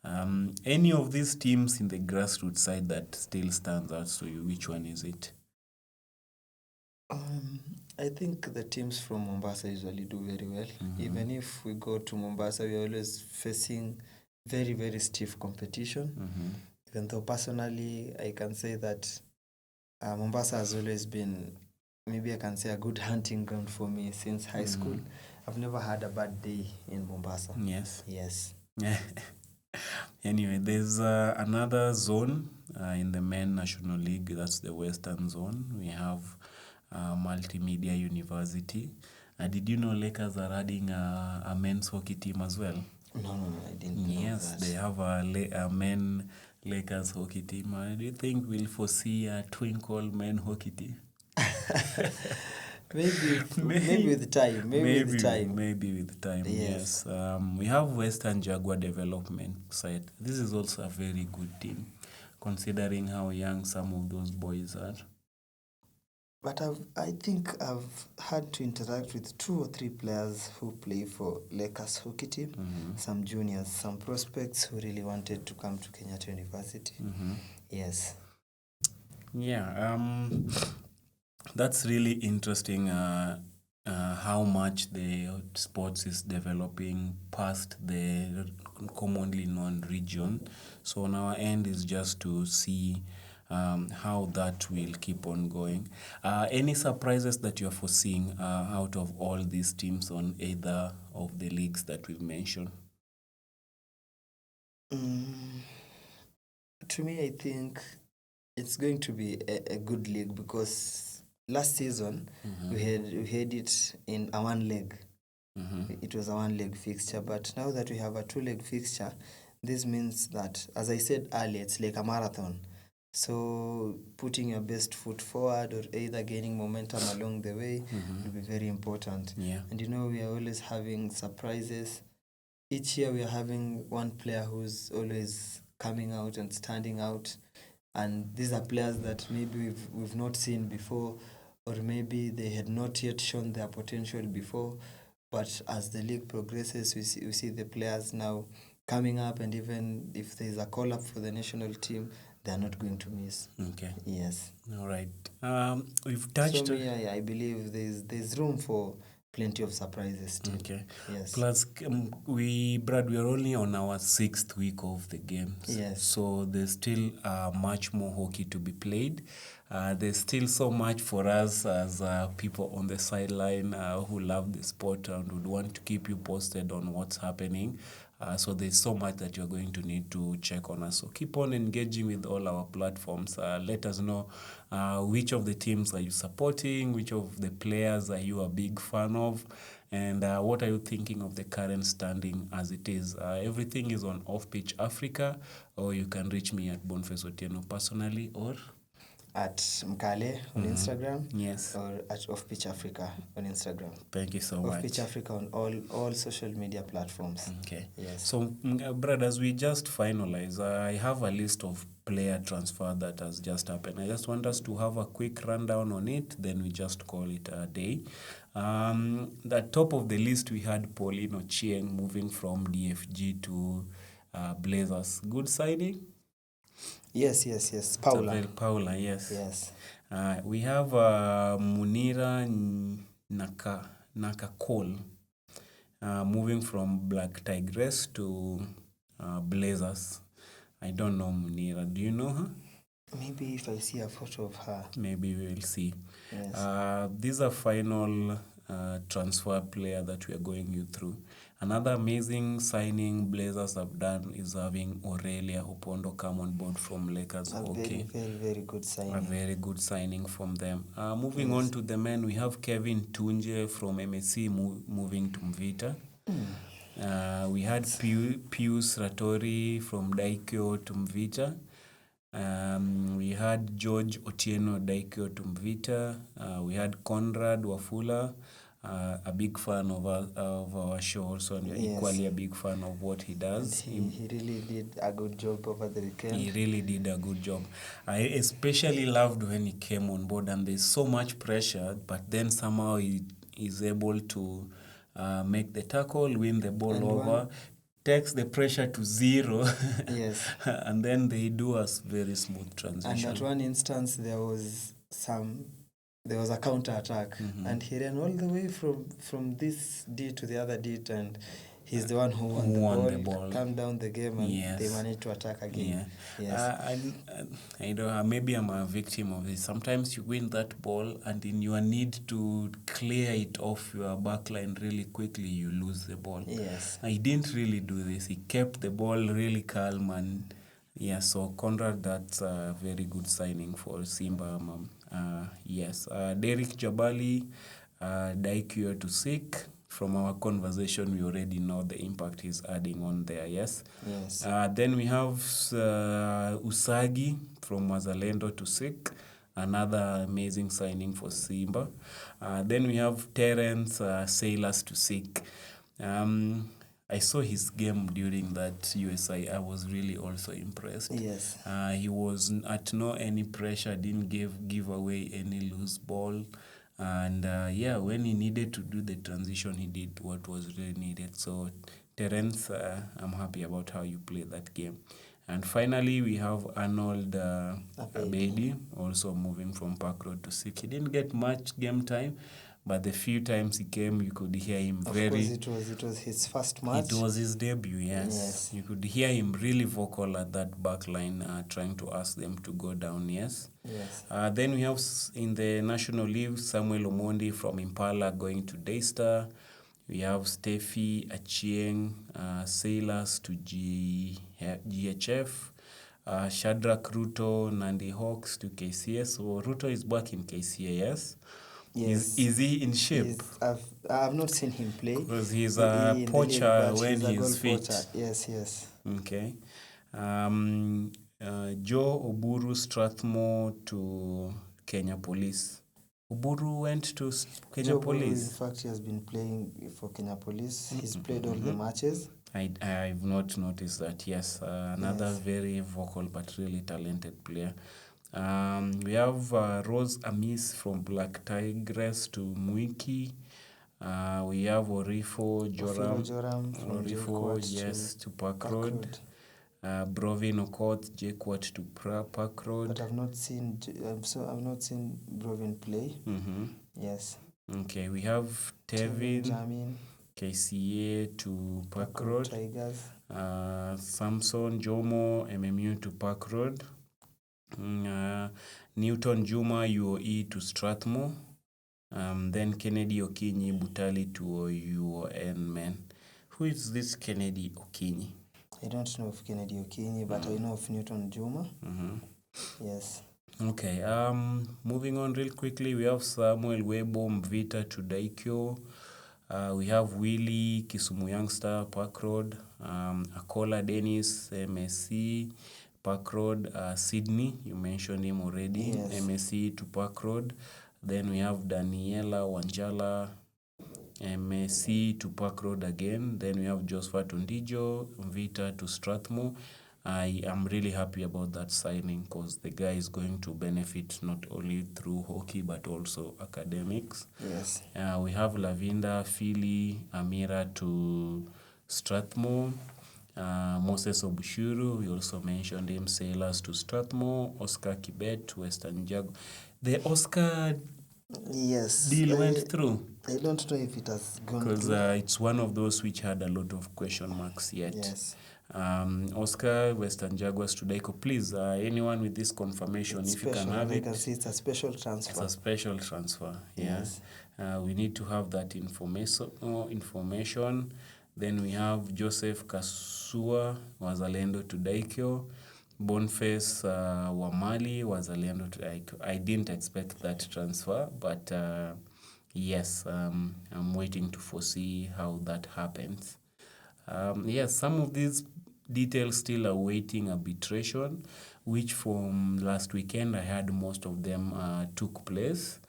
Any of these teams in the grassroots side that still stands out to you, which one is it? I think the teams from Mombasa usually do very well. Even if we go to Mombasa, we're always facing very, very stiff competition. Even though personally, I can say that Mombasa has always been, maybe I can say, a good hunting ground for me since high school. I've never had a bad day in Mombasa. Yes. Anyway, there's another zone in the Men National League. That's the Western Zone. We have Multimedia University. Did you know Lakers are adding a men's hockey team as well? No, I didn't know that. Yes, they have a men Lakers hockey team. Do you think we'll foresee a twinkle men hockey team? Maybe with time. Maybe with time. Maybe with time, Yes. We have Western Jaguar Development side. This is also a very good team, considering how young some of those boys are. But I think I've had to interact with 2 or 3 players who play for Lakers hockey team, some juniors, some prospects who really wanted to come to Kenyatta University. Yes. Yeah, that's really interesting how much the sports is developing past the commonly known region. So on our end is just to see how that will keep on going. Any surprises that you're foreseeing out of all these teams on either of the leagues that we've mentioned? To me, I think it's going to be a good league because last season we had it in a 1 leg. It was a 1 leg fixture, but now that we have a 2 leg fixture, this means that, as I said earlier, it's like a marathon. So putting your best foot forward or either gaining momentum along the way will be very important. Yeah. And we are always having surprises. Each year we are having one player who's always coming out and standing out. And these are players that maybe we've not seen before, or maybe they had not yet shown their potential before. But as the league progresses, we see the players now coming up, and even if there's a call-up for the national team, they're not going to miss. Okay. Yes. All right. We've touched... So I believe there's room for plenty of surprises still. Okay. Yes. Plus, we are only on our 6th week of the games. Yes. So there's still much more hockey to be played. There's still so much for us as people on the sideline who love the sport and would want to keep you posted on what's happening. So there's so much that you're going to need to check on us. So keep on engaging with all our platforms. Let us know which of the teams are you supporting, which of the players are you a big fan of, and what are you thinking of the current standing as it is. Everything is on Off-Pitch Africa, or you can reach me at Boniface Otieno personally, or at Mkale on Instagram. Yes. Or at Off-Pitch Africa on Instagram. Thank you so much. Off-Pitch Africa on all social media platforms. Okay. Yes. So, Brad, as we just finalize, I have a list of player transfer that has just happened. I just want us to have a quick rundown on it, then we just call it a day. The top of the list, we had Pauline Ochieng moving from DFG to Blazers. Good signing? Yes. Paula, yes. Yes. We have Munira Nakakol moving from Black Tigress to Blazers. I don't know Munira. Do you know her? Maybe if I see a photo of her. Maybe we will see. Yes. These are final transfer player that we are going you through. Another amazing signing Blazers have done is having Aurelia Opondo come on board from Lakers. Very, very good signing. A very good signing from them. Moving on to the men, we have Kevin Tunje from MSC moving to Mvita. We had Pius Ratori from Daikyo to Mvita. We had George Otieno Daikyo to Mvita. We had Conrad Wafula, a big fan of our show also, and equally a big fan of what he does. He really did a good job over the weekend. He really did a good job. I especially loved when he came on board, and there's so much pressure, but then somehow he is able to make the tackle, win the ball over, takes the pressure to zero. Yes. And then they do a very smooth transition. And at one instance, there was a counter attack, and he ran all the way from this D to the other D, and he's the one who won the ball, calmed down the game, and they managed to attack again. I don't. Maybe I'm a victim of this. Sometimes you win that ball, and in your need to clear it off your backline really quickly, you lose the ball. Yes. He didn't really do this. He kept the ball really calm, and so Conrad, that's a very good signing for Simba. Derek Jabali, Daikyo to Sik. From our conversation, we already know the impact he's adding on there, yes? Yes. Then we have Usagi from Mazalendo to Sik. another amazing signing for Simba. Then we have Terence Sailors to Seek. I saw his game during that USI. I was really also impressed. Yes. He was at no any pressure, didn't give away any loose ball. And when he needed to do the transition, he did what was really needed. So Terence, I'm happy about how you played that game. And finally, we have Arnold Abedi, also moving from Park Road to Seek. He didn't get much game time, but the few times he came, you could hear him Of course, it was his first match. It was his debut, yes. You could hear him really vocal at that back line, trying to ask them to go down, yes. Then we have in the National League, Samuel Omondi from Impala going to Daystar. We have Steffi Achieng, Sailors to GHF. Shadrach Ruto, Nandi Hawks to KCS. So Ruto is back in KCA, yes? Yes. Is he in shape? I've not seen him play. Because he's a poacher when he's fit. Poacher. Yes. Okay. Joe Oburu Strathmore to Kenya Police. Oburu went to Kenya Police. In fact, he has been playing for Kenya Police. He's played all the matches. I've not noticed that, yes. Another very vocal but really talented player. We have Rose Amis from Black Tigress to Mwiki. We have Orifo Joram from Orifo, to Park Road. Brovin Okoth, Jekwat to Park Road. But I've not seen Brovin play. Yes. Okay, we have Tevin KCA to Park Road. Tigers. Samson Jomo MMU to Park Road. Newton Juma UOE to Strathmore. Then Kennedy Okinyi Butali to UON men. Who is this Kennedy Okinyi? I don't know of Kennedy Okinyi, but I know of Newton Juma. Yes. Okay. Moving on real quickly, we have Samuel Webo Mvita to Daikyo. We have Willie Kisumu Youngster, Park Road. Akola Dennis, MSC, Park Road. Sydney, you mentioned him already. Yes. MSC to Park Road. Then we have Daniela Wanjala, MSC to Park Road again. Then we have Josephat Ondijo, Mvita to Strathmore. I am really happy about that signing because the guy is going to benefit not only through hockey but also academics. Yes. We have Lavinda, Philly, Amira to Strathmore. Moses Obushuru, we also mentioned him, Sailors to Strathmore. Oscar Kibet to Western Jaguar. The Oscar deal went through. I don't know if it has gone through. Because it's one of those which had a lot of question marks yet. Yes. Oscar, Western Jaguars to Daiko. Please, anyone with this confirmation, if you can have it. I can see it's a special transfer. It's a special transfer, yes. We need to have that information. Then we have Joseph Kasua, Wazalendo to Daikyo. Boniface Wamali, Wazalendo to Daikyo. I didn't expect that transfer, but yes, I'm waiting to foresee how that happens. Yes, some of these details still awaiting arbitration, which from last weekend I heard most of them took place.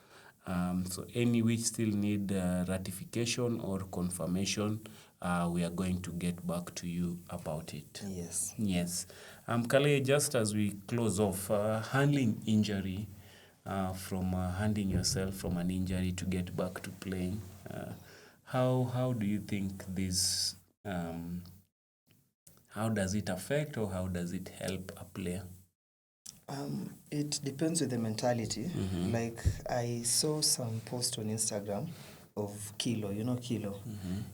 So any which still need ratification or confirmation, we are going to get back to you about it. Yes. Kale, just as we close off, handling injury, from handing yourself from an injury to get back to playing, how do you think this, how does it affect or how does it help a player? It depends with the mentality. Like I saw some post on Instagram of Kilo, you know Kilo.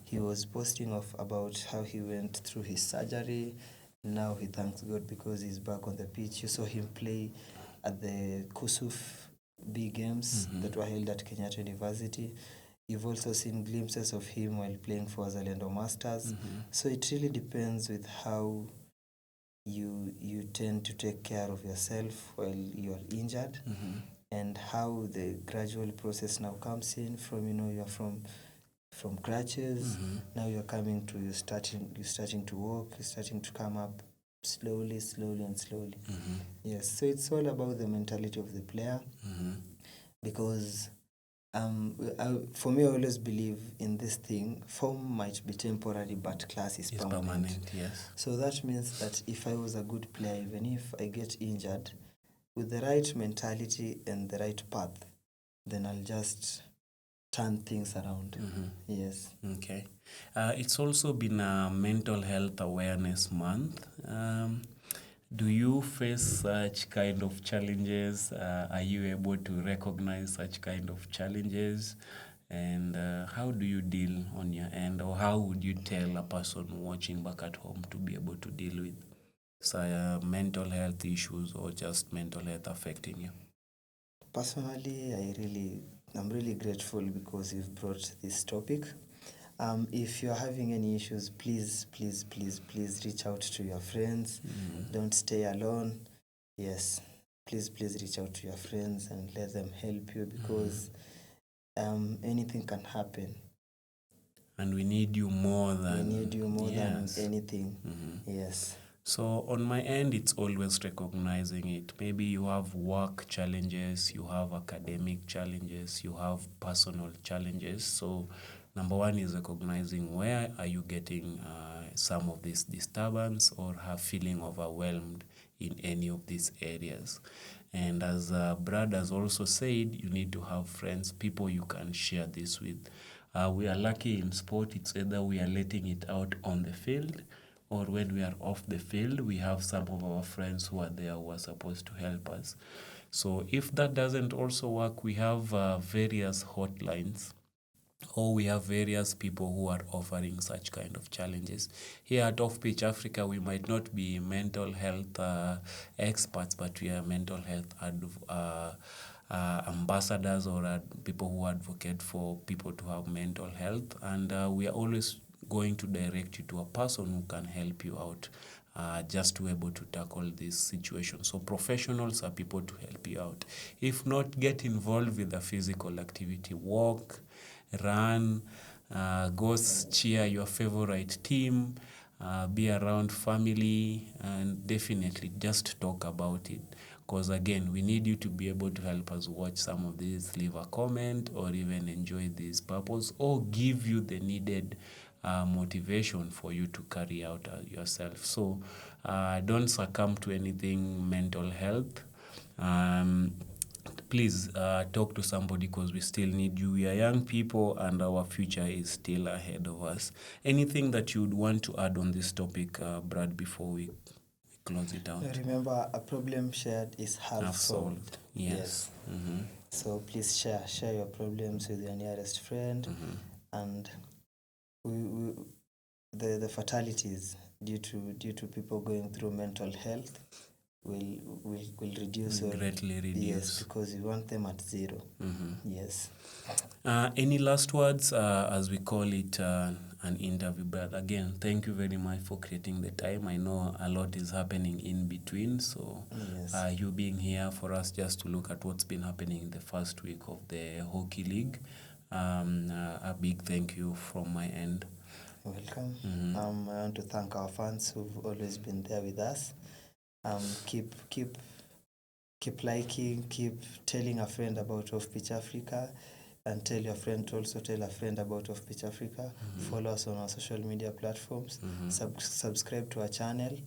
He was posting about how he went through his surgery. Now he thanks God because he's back on the pitch. You saw him play at the Kusuf B games that were held at Kenyatta University. You've also seen glimpses of him while playing for Zalendo Masters. So it really depends with how you tend to take care of yourself while you're injured, and how the gradual process now comes in from, you're from crutches, now you're coming to, you're starting to walk, you're starting to come up slowly, and slowly. Yes, so it's all about the mentality of the player, because for me, I always believe in this thing: form might be temporary, but class is permanent. Yes. So that means that if I was a good player, even if I get injured, with the right mentality and the right path, then I'll just turn things around. Yes. Okay. It's also been a mental health awareness month. Do you face such kind of challenges? Are you able to recognize such kind of challenges? And how do you deal on your end, or how would you tell a person watching back at home to be able to deal with mental health issues or just mental health affecting you? Personally, I'm really grateful because you've brought this topic. If you're having any issues, please reach out to your friends. Don't stay alone. Yes, please reach out to your friends and let them help you, because anything can happen. And we need you more than than anything. Yes. So on my end, it's always recognizing it. Maybe you have work challenges, you have academic challenges, you have personal challenges. So number one is recognizing where are you getting some of this disturbance or have feeling overwhelmed in any of these areas. And as Brad has also said, you need to have friends, people you can share this with. We are lucky in sport, it's either we are letting it out on the field, or when we are off the field, we have some of our friends who are there who are supposed to help us. So if that doesn't also work, we have various hotlines, or we have various people who are offering such kind of challenges. Here at Off Pitch Africa, we might not be mental health experts, but we are mental health ambassadors, or people who advocate for people to have mental health. And we are always going to direct you to a person who can help you out, just to be able to tackle this situation. So professionals are people to help you out. If not, get involved with the physical activity. Walk, run, go cheer your favorite team, be around family, and definitely just talk about it. Because again, we need you to be able to help us watch some of these, leave a comment, or even enjoy this purpose, or give you the needed motivation for you to carry out yourself. So don't succumb to anything mental health. Please talk to somebody, because we still need you. We are young people and our future is still ahead of us. Anything that you would want to add on this topic, Brad, before we close it out? Remember, a problem shared is half solved. Yes. So please share your problems with your nearest friend, and the fatalities due to people going through mental health will reduce, or greatly reduce. Yes, because we want them at zero. Yes. Any last words as we call it an interview? But again, thank you very much for creating the time. I know a lot is happening in between, so Yes. you being here for us just to look at what's been happening in the first week of the Hockey League. A big thank you from my end. Welcome. I want to thank our fans who've always been there with us. Keep liking, keep telling a friend about Off Pitch Africa, and tell your friend to also tell a friend about Off Pitch Africa. Follow us on our social media platforms. Subscribe to our channel,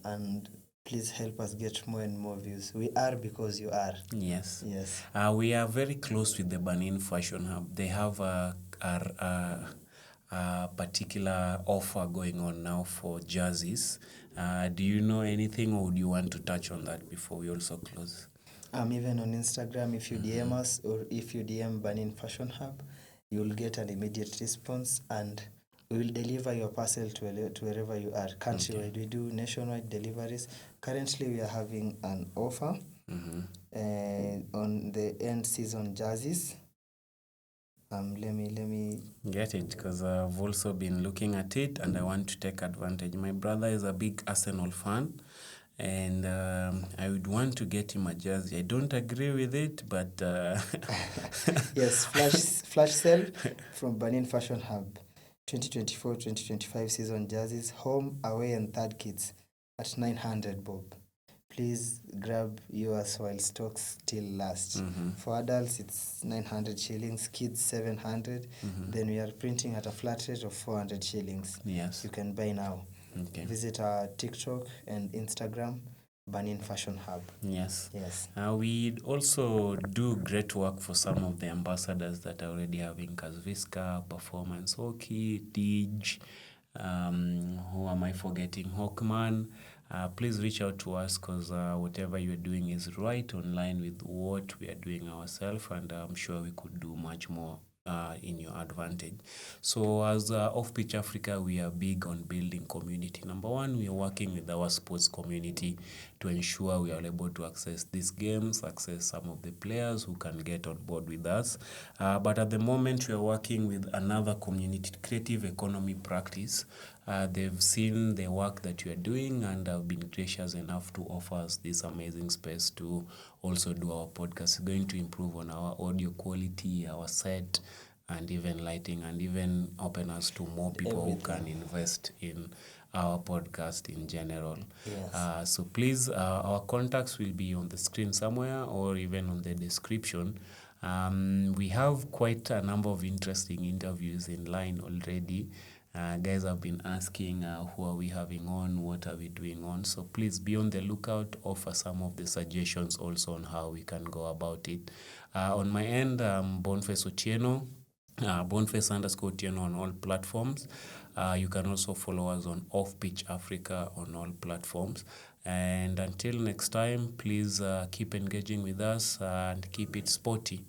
and please help us get more and more views. We are because you are. Yes. Yes. We are very close with the Benin Fashion Hub. They have a particular offer going on now for jerseys. Do you know anything, or do you want to touch on that before we also close? Even on Instagram, if you DM us, or if you DM Benin Fashion Hub, you'll get an immediate response, and we will deliver your parcel to wherever you are. Countrywide, we do nationwide deliveries. Currently, we are having an offer on the end season jerseys. Let me get it, because I've also been looking at it and I want to take advantage. My brother is a big Arsenal fan, and I would want to get him a jersey. I don't agree with it, but yes, flash sale from Benin Fashion Hub, 2024-2025 season jerseys, home, away, and third kits. at 900 bob. Please grab yours while stocks still last. For adults, it's 900 shillings, kids 700. Then we are printing at a flat rate of 400 shillings. Yes. You can buy now. Okay. Visit our TikTok and Instagram, Banin Fashion Hub. Yes. Yes. We also do great work for some of the ambassadors that are already having Kazviska, Performance Hockey, Dij, who am I forgetting? Hawkman. Please reach out to us because whatever you're doing is right online with what we are doing ourselves, and I'm sure we could do much more in your advantage. So as Off Pitch Africa, we are big on building community. Number one, we are working with our sports community to ensure we are able to access these games, access some of the players who can get on board with us. But at the moment, we are working with another community, creative economy practice. They've seen the work that you are doing and have been gracious enough to offer us this amazing space to also do our podcast. It's going to improve on our audio quality, our set, and even lighting, and even open us to more people who can invest in our podcast in general. Yes. So please, our contacts will be on the screen somewhere or even on the description. We have quite a number of interesting interviews in line already. Guys have been asking who are we having on, what are we doing on. So please be on the lookout, offer some of the suggestions also on how we can go about it. On my end, Boniface Otieno, Boniface_Otieno on all platforms. You can also follow us on Off Pitch Africa on all platforms. And until next time, please keep engaging with us and keep it sporty.